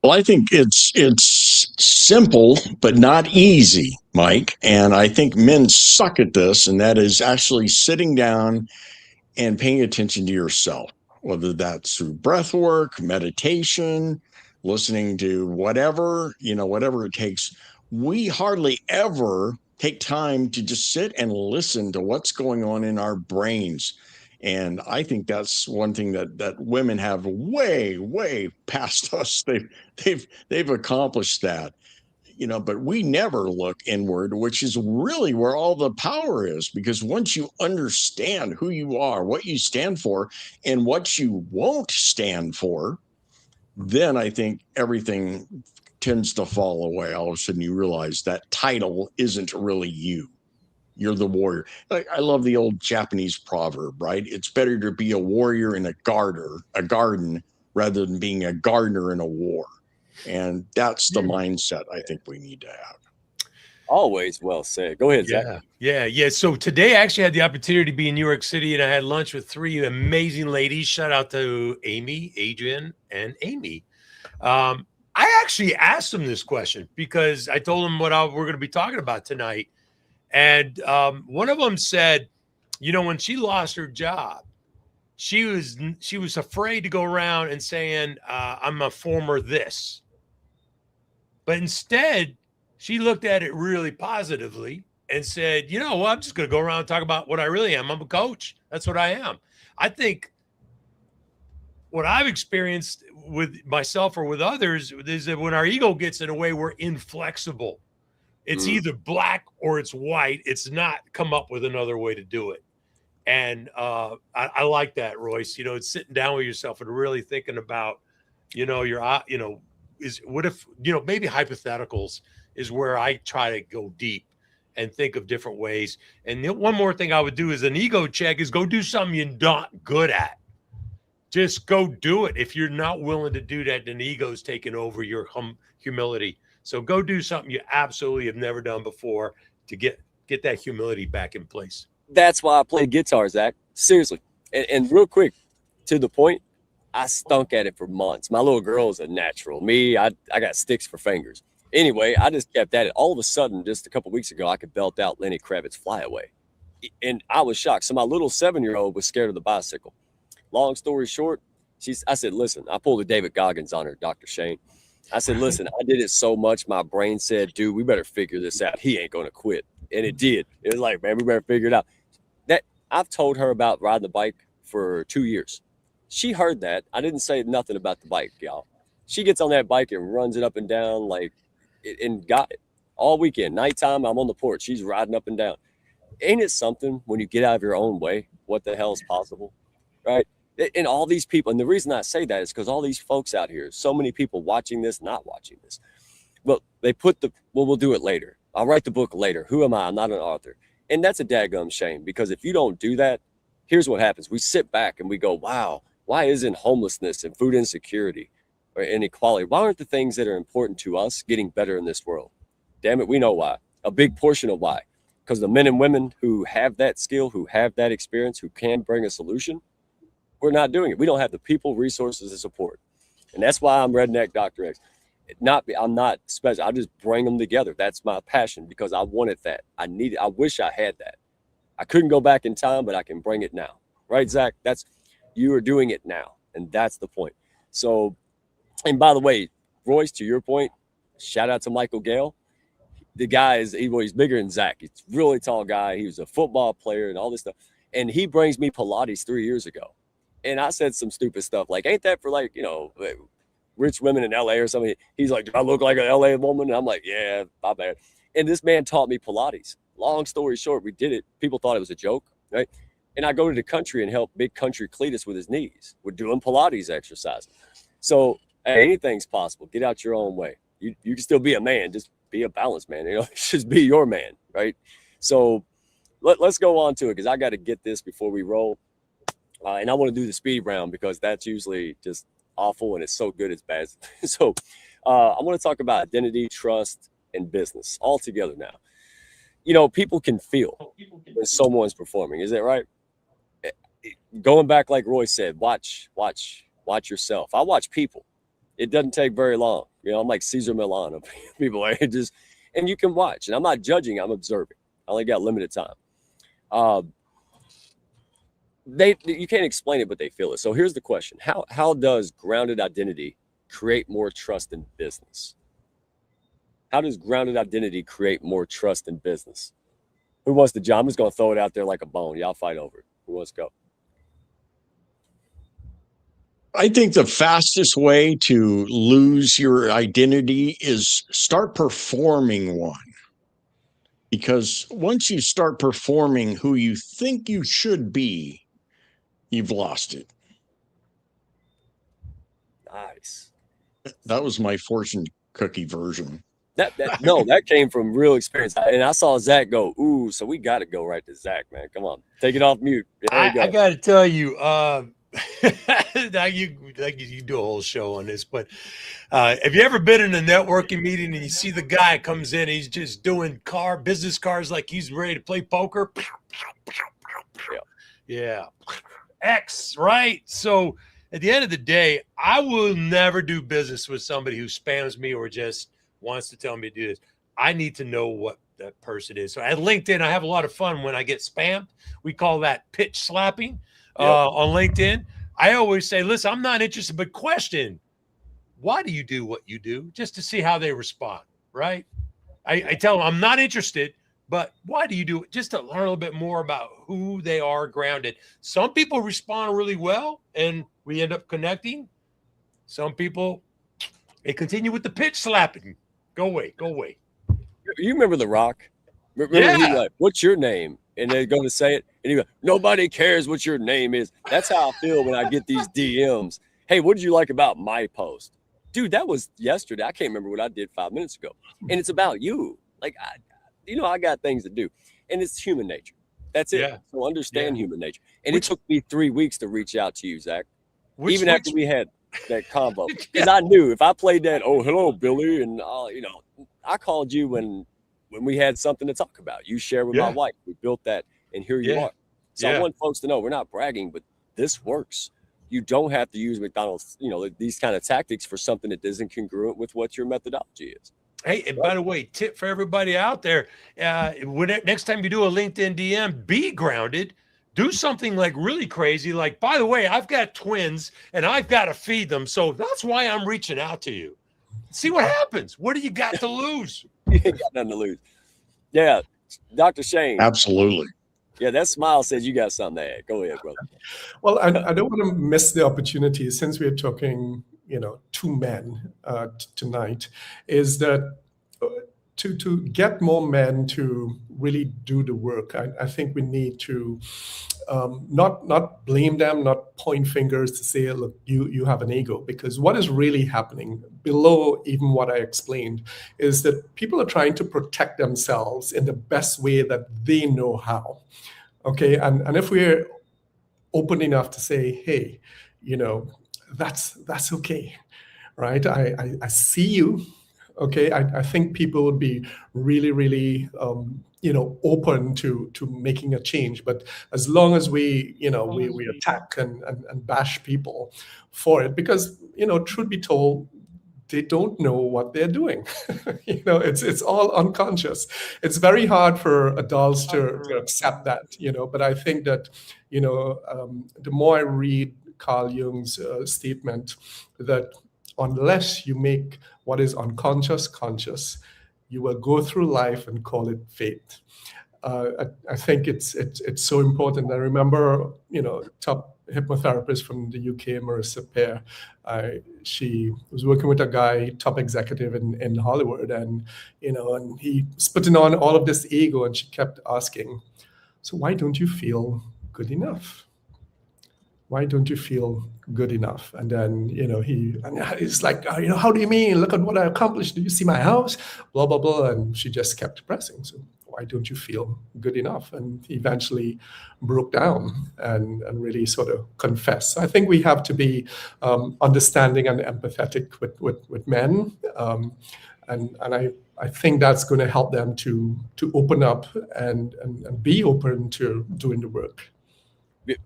Well, I think it's simple, but not easy, Mike. And I think men suck at this, and that is actually sitting down and paying attention to yourself, whether that's through breath work, meditation, listening to whatever it takes. We hardly ever take time to just sit and listen to what's going on in our brains. And I think that's one thing that women have way past us. They've accomplished that, but we never look inward, which is really where all the power is. Because once you understand who you are, what you stand for, and what you won't stand for, then I think everything tends to fall away. All of a sudden you realize that title isn't really you. You're the warrior. I love the old Japanese proverb, right? It's better to be a warrior in a garden rather than being a gardener in a war. And that's the mindset I think we need to have. Always well said. Go ahead, Zach. Yeah. So today I actually had the opportunity to be in New York City, and I had lunch with three amazing ladies. Shout out to Amy, Adrian, and Amy. I actually asked them this question because I told them what we're going to be talking about tonight. And one of them said, when she lost her job, she was afraid to go around and saying, I'm a former this. But instead, she looked at it really positively and said, I'm just going to go around and talk about what I really am. I'm a coach. That's what I am. I think what I've experienced with myself or with others is that when our ego gets in a way, we're inflexible. It's either black or it's white. It's not come up with another way to do it. And I like that, Royce. It's sitting down with yourself and really thinking about, what if, maybe hypotheticals is where I try to go deep and think of different ways. And one more thing I would do is an ego check is go do something you're not good at. Just go do it. If you're not willing to do that, then the ego's taking over your humility. So go do something you absolutely have never done before to get that humility back in place. That's why I play guitar, Zach. Seriously. And real quick, to the point, I stunk at it for months. My little girl's a natural. Me, I got sticks for fingers. Anyway, I just kept at it. All of a sudden, just a couple weeks ago, I could belt out Lenny Kravitz's Fly Away. And I was shocked. So my little 7-year-old was scared of the bicycle. Long story short, I said, listen, I pulled a David Goggins on her, Dr. Shane. I said, listen, I did it so much, my brain said, dude, we better figure this out. He ain't going to quit. And it did. It was like, man, we better figure it out. That I've told her about riding the bike for 2 years. She heard that. I didn't say nothing about the bike, y'all. She gets on that bike and runs it up and down and got it all weekend. Nighttime, I'm on the porch. She's riding up and down. Ain't it something when you get out of your own way, what the hell is possible, right? And all these people, and the reason I say that is because all these folks out here, so many people watching this, not watching this. Well, they put we'll do it later. I'll write the book later. Who am I? I'm not an author. And that's a daggum shame, because if you don't do that, here's what happens. We sit back and we go, wow, why isn't homelessness and food insecurity or inequality? Why aren't the things that are important to us getting better in this world? Damn it, we know why. A big portion of why. Because the men and women who have that skill, who have that experience, who can bring a solution, we're not doing it. We don't have the people, resources, and support. And that's why I'm Redneck Dr. X. I'm not special. I just bring them together. That's my passion, because I wanted that. I wish I had that. I couldn't go back in time, but I can bring it now. Right, Zach? You are doing it now. And that's the point. So, and by the way, Royce, to your point, shout out to Michael Gale. The guy he's bigger than Zach. He's a really tall guy. He was a football player and all this stuff. And he brings me Pilates 3 years ago. And I said some stupid stuff like, ain't that for rich women in LA or something? He's like, do I look like an LA woman? And I'm like, yeah, my bad. And this man taught me Pilates. Long story short, we did it. People thought it was a joke, right? And I go to the country and help big country Cletus with his knees. We're doing Pilates exercises. So hey, anything's possible. Get out your own way. You can still be a man. Just be a balanced man. Just be your man, right? So let's go on to it, because I got to get this before we roll. And I want to do the speed round, because that's usually just awful, and it's so good it's bad. So I want to talk about identity, trust, and business all together now. People can feel when someone's performing. Is that right? Going back, like Roy said, watch yourself. I watch people. It doesn't take very long. I'm like Cesar Millan of people. And you can watch. And I'm not judging. I'm observing. I only got limited time. You can't explain it, but they feel it. So here's the question. How does grounded identity create more trust in business? How does grounded identity create more trust in business? Who wants to jump? I'm just going to throw it out there like a bone. Y'all fight over it. Who wants to go? I think the fastest way to lose your identity is start performing one. Because once you start performing who you think you should be, you've lost it. Nice. That was my fortune cookie version. That came from real experience. And I saw Zach go, ooh, so we got to go right to Zach, man. Come on. Take it off mute. I got to tell you, now you do a whole show on this, but have you ever been in a networking meeting and you see the guy comes in, he's just doing business cards like he's ready to play poker? Yeah. X, right? So at the end of the day, I will never do business with somebody who spams me or just wants to tell me to do this. I need to know what that person is. So at LinkedIn, I have a lot of fun when I get spammed. We call that pitch slapping. On LinkedIn. I always say, listen, I'm not interested, but question, why do you do what you do? Just to see how they respond, right? I tell them I'm not interested, but why do you do it? Just to learn a little bit more about who they are grounded. Some people respond really well and we end up connecting. Some people, they continue with the pitch slapping. Go away. You remember The Rock? Remember he like, what's your name? And they're going to say it. And he goes, nobody cares what your name is. That's how I feel when I get these DMs. Hey, what did you like about my post? Dude, that was yesterday. I can't remember what I did 5 minutes ago. And it's about you. Like, I got things to do. And it's human nature. That's it. Yeah. So understand human nature. And it took me 3 weeks to reach out to you, Zach. Even after we had that combo. Because I knew if I played that, oh, hello, Billy. And, I called you when we had something to talk about. You shared with my wife. We built that, and here you are. So I want folks to know we're not bragging, but this works. you don't have to use McDonald's, these kind of tactics for something that isn't congruent with what your methodology is. Hey, and by the way, tip for everybody out there: next time you do a LinkedIn DM, be grounded. Do something like really crazy, like, by the way, I've got twins and I've got to feed them, so that's why I'm reaching out to you. See what happens. What do you got to lose? You ain't got nothing to lose. Yeah, Dr. Shane. Absolutely. Yeah, that smile says you got something to add. Go ahead, brother. Well, I don't want to miss the opportunity, since we're talking, to men tonight, is that to get more men to really do the work. I think we need to not blame them, not point fingers to say, look, you have an ego, because what is really happening below even what I explained is that people are trying to protect themselves in the best way that they know how. Okay, and if we're open enough to say, hey, that's okay, right? I see you. Okay, I think people would be really, really, open to making a change. But as long as we attack and bash people for it, because truth be told, they don't know what they're doing. It's all unconscious. It's very hard for adults to accept that. But I think that the more I read Carl Jung's statement that unless you make what is unconscious conscious, you will go through life and call it fate. I think it's so important. I remember, top hypnotherapist from the UK, Marissa Peer. She was working with a guy, top executive in Hollywood, and and he was putting on all of this ego, and she kept asking, "So why don't you feel good enough? Why don't you feel good enough?" And then, he's like, how do you mean? Look at what I accomplished. Do you see my house? Blah, blah, blah. And she just kept pressing. So why don't you feel good enough? And he eventually broke down and really sort of confessed. So I think we have to be understanding and empathetic with men. And I think that's going to help them to open up and be open to doing the work.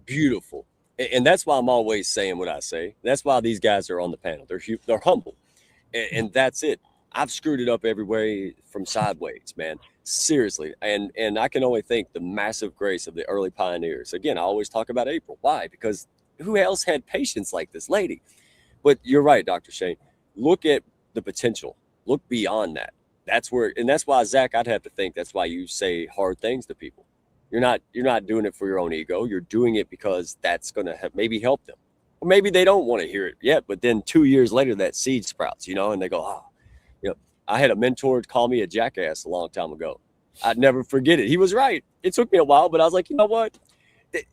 Beautiful. And that's why I'm always saying what I say. That's why these guys are on the panel. They're humble, and that's it. I've screwed it up every way from sideways, man. Seriously. And I can only thank the massive grace of the early pioneers. Again, I always talk about April. Why? Because who else had patience like this lady? But you're right, Dr. Shane. Look at the potential. Look beyond that. That's why, Zach, I'd have to think that's why you say hard things to people. You're not doing it for your own ego. You're doing it because that's going to maybe help them. Or maybe they don't want to hear it yet, but then 2 years later, that seed sprouts, and they go, I had a mentor call me a jackass a long time ago. I'd never forget it. He was right. It took me a while, but I was like, you know what?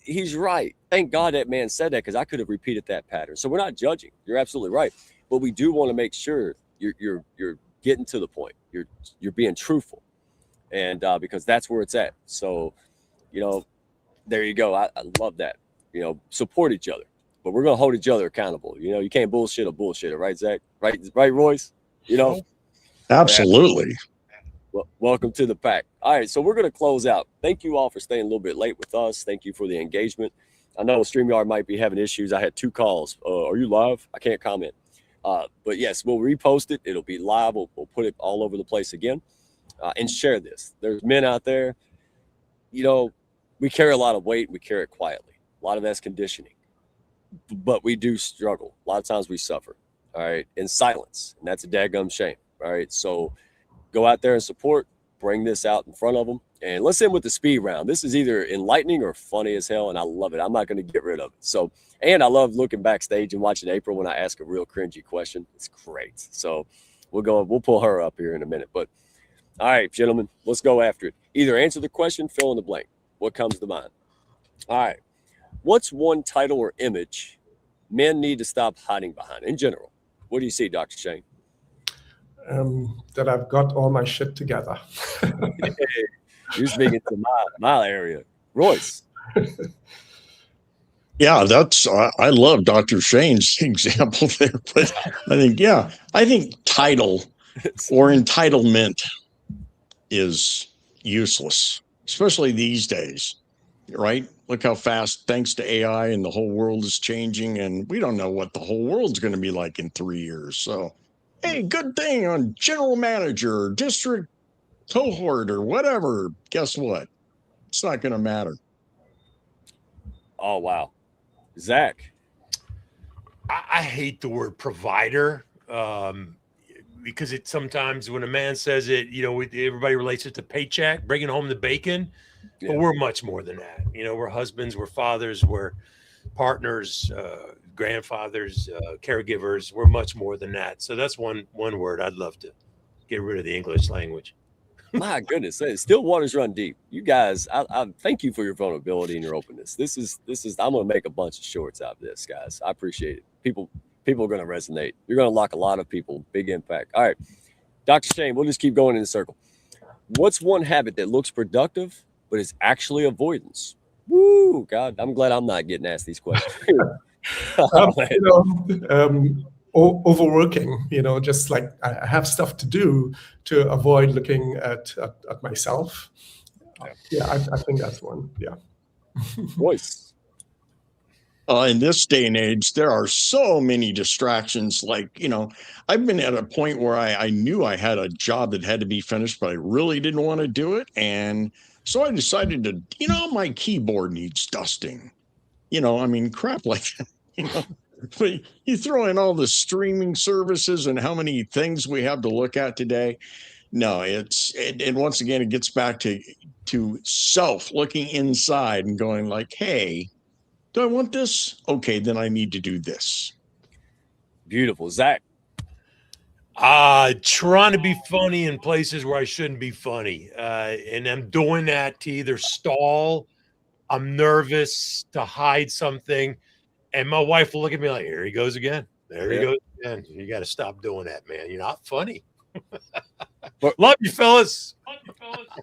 He's right. Thank God that man said that, because I could have repeated that pattern. So we're not judging. You're absolutely right. But we do want to make sure you're getting to the point. You're being truthful. And because that's where it's at. So, there you go. I love that. Support each other, but we're going to hold each other accountable. You can't bullshit a bullshitter, right, Zach? Right, Royce? Absolutely. Well, welcome to the pack. All right, so we're going to close out. Thank you all for staying a little bit late with us. Thank you for the engagement. I know StreamYard might be having issues. I had 2 calls. Are you live? I can't comment. But yes, we'll repost it. It'll be live. We'll put it all over the place again, and share this. There's men out there, we carry a lot of weight. We carry it quietly. A lot of that's conditioning, but we do struggle. A lot of times we suffer, all right, in silence, and that's a dadgum shame, all right? So go out there and support, bring this out in front of them, and let's end with the speed round. This is either enlightening or funny as hell, and I love it. I'm not going to get rid of it. So, and I love looking backstage and watching April when I ask a real cringy question. It's great. So we'll pull her up here in a minute, but all right, gentlemen, let's go after it. Either answer the question, fill in the blank. What comes to mind? All right. What's one title or image men need to stop hiding behind in general? What do you see, Dr. Shane? That I've got all my shit together. You're speaking to my area. Royce. Yeah, I love Dr. Shane's example there, but I think title or entitlement is useless, especially these days. right? Look how fast, thanks to AI, and the whole world is changing, and we don't know what the whole world's going to be like in 3 years. So, hey, good thing on general manager, district cohort, or whatever. Guess what? It's not going to matter. Oh wow, Zach. I hate the word provider because it sometimes when a man says it, everybody relates it to paycheck, bringing home the bacon. Yeah. But we're much more than that. We're husbands, we're fathers, we're partners, grandfathers, caregivers. We're much more than that. So that's one word I'd love to get rid of the English language. My goodness, still waters run deep. You guys, I thank you for your vulnerability and your openness. This is. I'm gonna make a bunch of shorts out of this, guys. I appreciate it. People are gonna resonate. You're gonna lock a lot of people. Big impact. All right, Dr. Shane. We'll just keep going in a circle. What's one habit that looks productive but is actually avoidance? Woo, God, I'm glad I'm not getting asked these questions. Overworking, just like I have stuff to do to avoid looking at myself. Yeah, I think that's one. Yeah. Voice. In this day and age, there are so many distractions. Like, I've been at a point where I knew I had a job that had to be finished, but I really didn't want to do it. And so I decided to, my keyboard needs dusting. Crap like that, But you throw in all the streaming services and how many things we have to look at today. No, and once again, it gets back to self looking inside and going like, hey, do I want this? Okay, then I need to do this. Beautiful. Zach. Trying to be funny in places where I shouldn't be funny. And I'm doing that to either stall, I'm nervous to hide something. And my wife will look at me like, here he goes again. There he goes again. You got to stop doing that, man. You're not funny. But love you, fellas.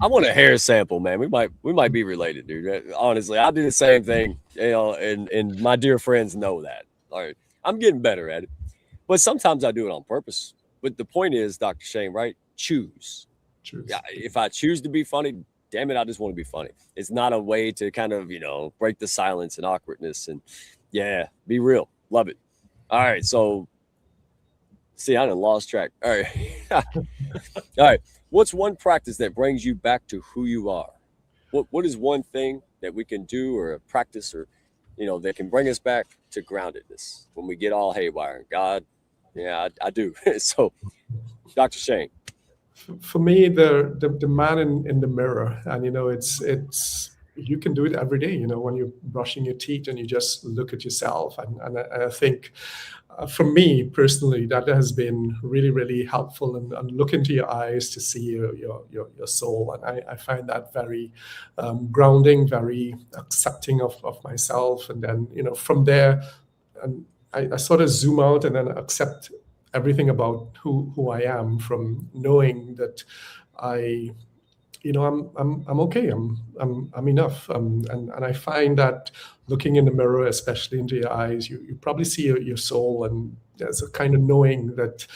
I want a hair sample, man. We might be related, dude. Honestly, I do the same thing, and my dear friends know that. All right, I'm getting better at it, but sometimes I do it on purpose. But the point is, Dr. Shane, right? Choose. Yeah, if I choose to be funny, damn it, I just want to be funny. It's not a way to kind of, break the silence and awkwardness and be real. Love it. All right, so see, I done lost track. All right. All right. What's one practice that brings you back to who you are? What is one thing that we can do or a practice or, that can bring us back to groundedness when we get all haywire? God, yeah, I do. So, Dr. Shane. For me, the man in the mirror, and it's you can do it every day. When you're brushing your teeth and you just look at yourself, and I think for me personally, that has been really, really helpful. And look into your eyes to see your soul, and I find that very grounding, very accepting of myself. And then from there, and I sort of zoom out and then accept everything about who I am, from knowing that I'm okay. I'm enough. And I find that looking in the mirror, especially into your eyes, you probably see your soul, and there's a kind of knowing that,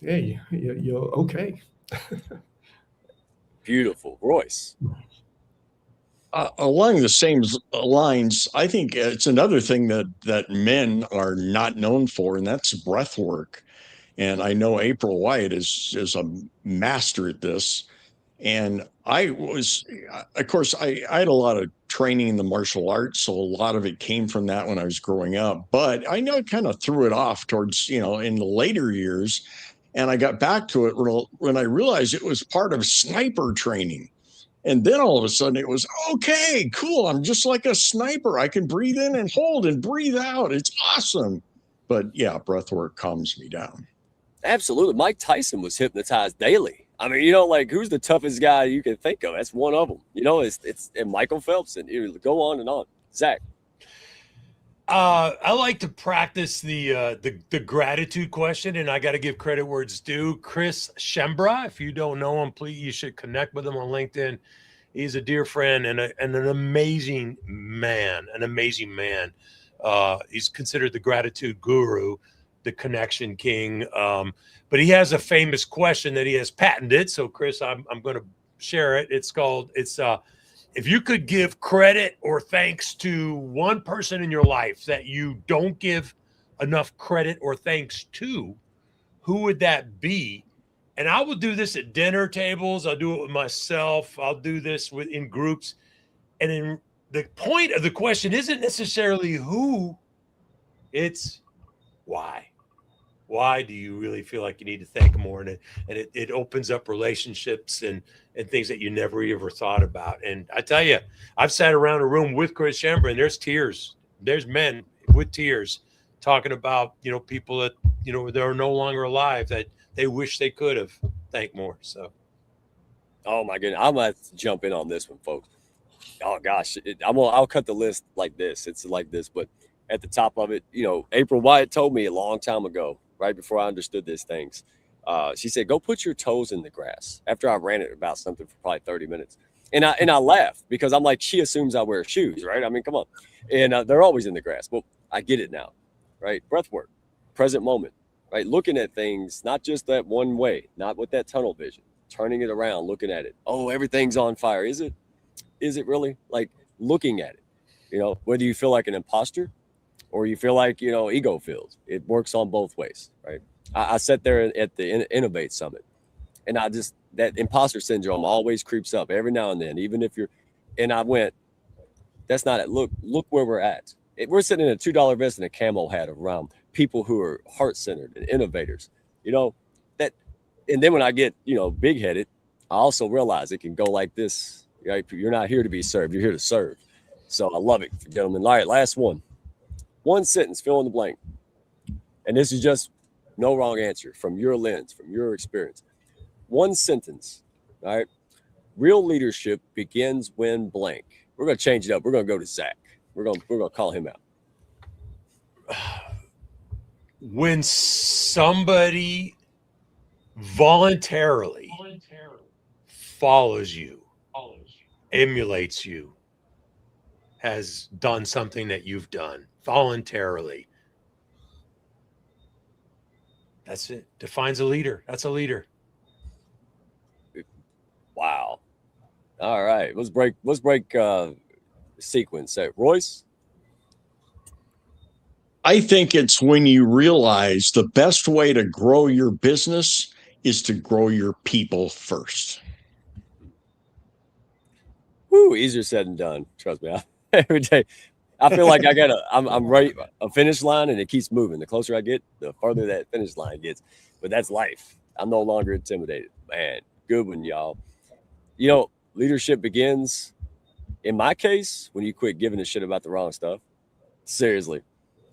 hey, you're okay. Beautiful. Royce. Along the same lines, I think it's another thing that men are not known for, and that's breath work. And I know April White is a master at this. And I was, of course, I had a lot of training in the martial arts, so a lot of it came from that when I was growing up. But I know I kind of threw it off towards, in the later years. And I got back to it when I realized it was part of sniper training. And then all of a sudden it was, okay, cool. I'm just like a sniper. I can breathe in and hold and breathe out. It's awesome. But yeah, breath work calms me down. Absolutely. Mike Tyson was hypnotized daily. I mean, who's the toughest guy you can think of? That's one of them. It's and Michael Phelps, and you go on and on. Zach. I like to practice the gratitude question, and I got to give credit where it's due. Chris Shembra, if you don't know him, please, you should connect with him on LinkedIn. He's a dear friend and an amazing man. He's considered the gratitude guru, the connection king. But he has a famous question that he has patented. So, Chris, I'm going to share it. It's if you could give credit or thanks to one person in your life that you don't give enough credit or thanks to, who would that be? And I will do this at dinner tables. I'll do it with myself. I'll do this in groups. And in the point of the question isn't necessarily who, it's why. Why do you really feel like you need to thank more? And it opens up relationships and things that you never ever thought about. And I tell you, I've sat around a room with Chris Schember and there's tears. There's men with tears talking about, people that, they're no longer alive that they wish they could have thanked more. So. Oh my goodness. I'm going to jump in on this one, folks. Oh gosh. I'll cut the list like this. It's like this, but at the top of it, April Wyatt told me a long time ago, right before I understood these things. She said, go put your toes in the grass, after I ranted about something for probably 30 minutes. And I laughed because I'm like, she assumes I wear shoes, right? I mean, come on. And they're always in the grass. Well, I get it now, right? Breath work, present moment, right? Looking at things, not just that one way, not with that tunnel vision, turning it around, looking at it. Oh, everything's on fire. Is it really? Like looking at it, whether you feel like an imposter or you feel like, ego feels, it works on both ways, right? I sat there at the Innovate Summit and that imposter syndrome always creeps up every now and then, even if and I went, that's not it. Look where we're at. We're sitting in a $2 vest and a camo hat around people who are heart-centered and innovators, that. And then when I get, big headed, I also realize it can go like this. Right? You're not here to be served. You're here to serve. So I love it, gentlemen. All right, last one. One sentence, fill in the blank. And this is just no wrong answer from your lens, from your experience. One sentence, all right? Real leadership begins when blank. We're going to change it up. We're going to go to Zach. We're going to call him out. When somebody voluntarily follows you, emulates you, has done something that you've done voluntarily. That's it. Defines a leader. That's a leader. Wow. All right. Let's break sequence. Royce? I think it's when you realize the best way to grow your business is to grow your people first. Woo, easier said than done. Trust me. Every day, I feel like I'm right a finish line, and it keeps moving. The closer I get, the farther that finish line gets. But that's life. I'm no longer intimidated. Man, good one, y'all. Leadership begins, in my case, when you quit giving a shit about the wrong stuff. Seriously.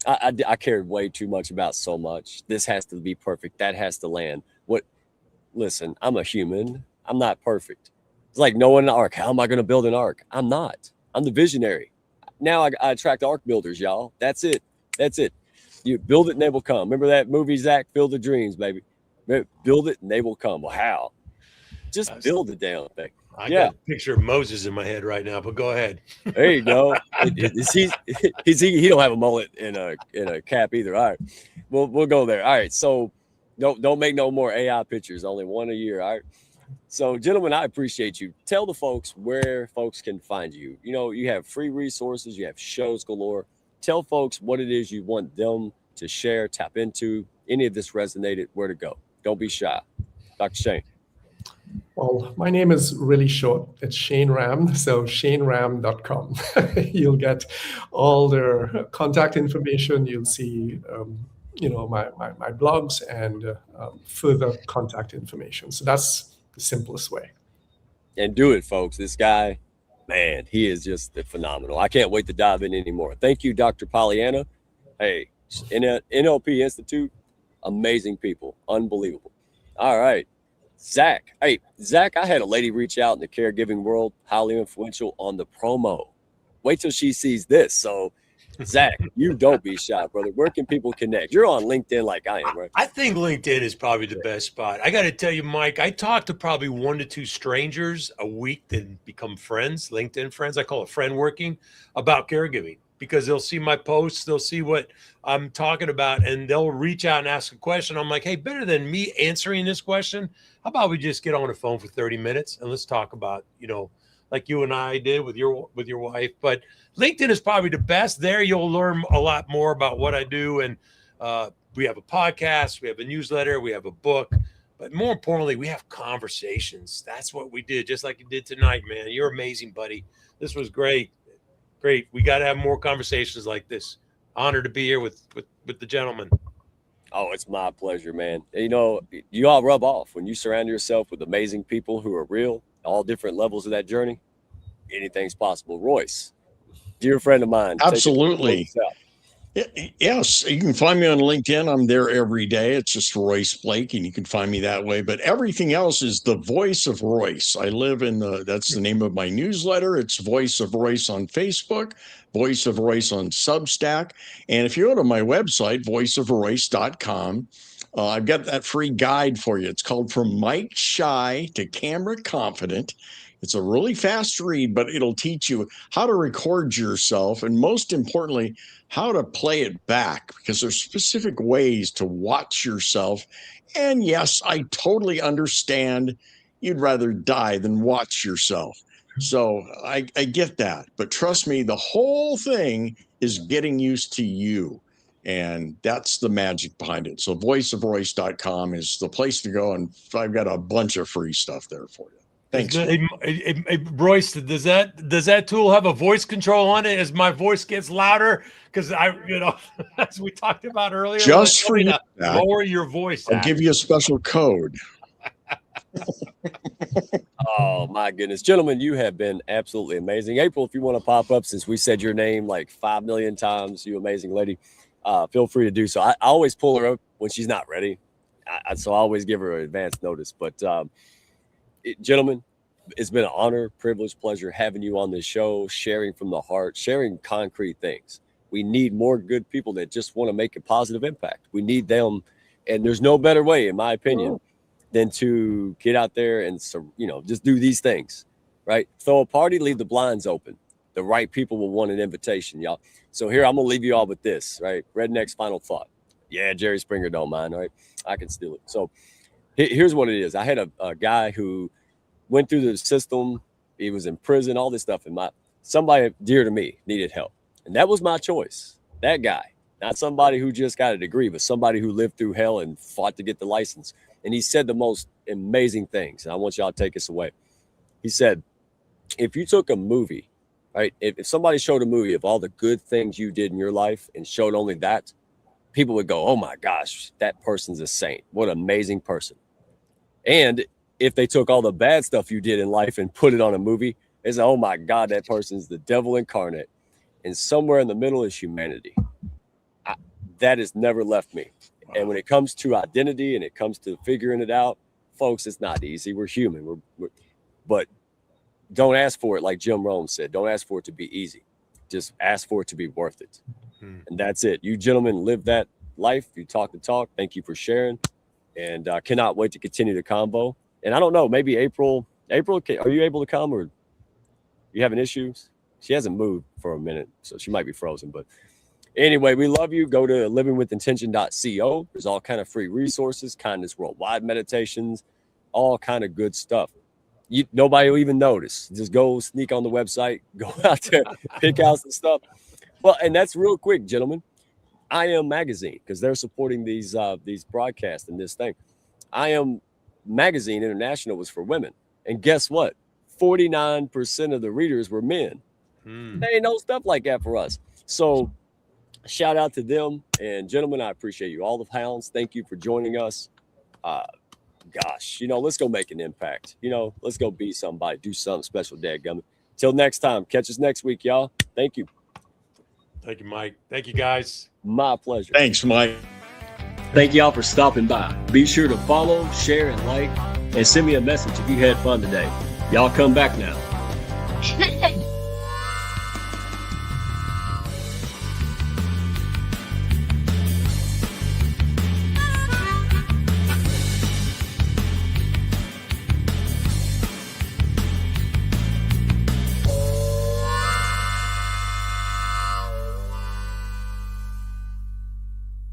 I cared way too much about so much. This has to be perfect. That has to land. Listen, I'm a human. I'm not perfect. It's like knowing an ark. How am I going to build an ark? I'm not. I'm the visionary. Now I attract ark builders, y'all. That's it. You build it and they will come. Remember that movie, Zach? Field of Dreams, baby. Build it and they will come. Well, how? Just build the damn thing. I got a picture of Moses in my head right now, but go ahead. There you go. He don't have a mullet in a cap either. All right, we'll go there. All right, so don't make no more AI pictures. Only one a year. All right. So, gentlemen, I appreciate you. Tell the folks where folks can find you. You have free resources. You have shows galore. Tell folks what it is you want them to share, tap into. Any of this resonated, where to go. Don't be shy. Dr. Shane. Well, my name is really short. It's Shane Ram, so shaneram.com. You'll get all their contact information. You'll see, my blogs and further contact information. So that's the simplest way. And do it, folks. This guy, man, he is just phenomenal. I can't wait to dive in anymore. Thank you, Dr. Pollyanna. Hey, NLP Institute, amazing people. Unbelievable. All right. Zach, I had a lady reach out in the caregiving world, highly influential, on the promo. Wait till she sees this. So, Zach, you don't be shy, brother. Where can people connect? You're on LinkedIn like I am, right? I think LinkedIn is probably the best spot. I got to tell you, Mike, I talk to probably 1 to 2 strangers a week that become friends, LinkedIn friends. I call it friend working, about caregiving, because they'll see my posts, they'll see what I'm talking about, and they'll reach out and ask a question. I'm like, hey, better than me answering this question, how about we just get on the phone for 30 minutes and let's talk about, like you and I did with your wife. But LinkedIn is probably the best. There you'll learn a lot more about what I do. And we have a podcast, we have a newsletter, we have a book. But more importantly, we have conversations. That's what we did, just like you did tonight, man. You're amazing, buddy. This was great. Great. We got to have more conversations like this. Honored to be here with the gentleman. Oh, it's my pleasure, man. You know, you all rub off when you surround yourself with amazing people who are real, all different levels of that journey. Anything's possible. Royce, dear friend of mine. Absolutely. Yes, you can find me on LinkedIn. I'm there every day. It's just Royce Blake, and you can find me that way. But everything else is the Voice of Royce. I live in that's the name of my newsletter. It's Voice of Royce on Facebook, Voice of Royce on Substack. And if you go to my website, voiceofroyce.com, I've got that free guide for you. It's called From Mic Shy to Camera Confident. It's a really fast read, but it'll teach you how to record yourself and, most importantly, how to play it back, because there's specific ways to watch yourself. And yes, I totally understand you'd rather die than watch yourself. So I get that. But trust me, the whole thing is getting used to you. And that's the magic behind it. So voiceofroyce.com is the place to go. And I've got a bunch of free stuff there for you. Thanks. Royce, does that tool have a voice control on it as my voice gets louder? Because as we talked about earlier, just for you, lower your voice. I'll give you a special code. Oh my goodness, gentlemen, you have been absolutely amazing. April, if you want to pop up, since we said your name like 5 million times, you amazing lady, feel free to do so. I always pull her up when she's not ready, so I always give her advance notice. But gentlemen, it's been an honor, privilege, pleasure having you on this show, sharing from the heart, sharing concrete things. We need more good people that just want to make a positive impact. We need them. And there's no better way, in my opinion, than to get out there and, just do these things, right? Throw a party, leave the blinds open. The right people will want an invitation, y'all. So here, I'm going to leave you all with this, right? Redneck's final thought. Yeah, Jerry Springer don't mind, right? I can steal it. So here's what it is. I had a guy who went through the system. He was in prison, all this stuff. And somebody dear to me needed help. And that was my choice. That guy, not somebody who just got a degree, but somebody who lived through hell and fought to get the license. And he said the most amazing things. And I want y'all to take us away. He said, if you took a movie, right? If somebody showed a movie of all the good things you did in your life and showed only that, people would go, oh my gosh, that person's a saint. What an amazing person. And if they took all the bad stuff you did in life and put it on a movie, they say, oh my God, that person's the devil incarnate. And somewhere in the middle is humanity. That has never left me. Wow. And when it comes to identity and it comes to figuring it out, folks, it's not easy. We're human. But don't ask for it like Jim Rome said. Don't ask for it to be easy. Just ask for it to be worth it. And that's it. You gentlemen live that life. You talk the talk. Thank you for sharing. And I cannot wait to continue the combo. And I don't know, maybe April, are you able to come, or you having issues? She hasn't moved for a minute, so she might be frozen. But anyway, we love you. Go to livingwithintention.co. There's all kind of free resources, kindness worldwide meditations, all kind of good stuff. Nobody will even notice. Just go sneak on the website, go out there, pick out some stuff. Well, and that's real quick, gentlemen. I Am Magazine, because they're supporting these broadcasts and this thing. I Am Magazine International was for women. And guess what? 49% of the readers were men. There ain't no stuff like that for us. So shout out to them. And gentlemen, I appreciate you. All the hounds, thank you for joining us. Gosh, let's go make an impact. Let's go be somebody, do something special, dadgummit. Till next time, catch us next week, y'all. Thank you. Thank you, Mike. Thank you, guys. My pleasure. Thanks, Mike. Thank y'all for stopping by. Be sure to follow, share, and like, and send me a message if you had fun today. Y'all come back now.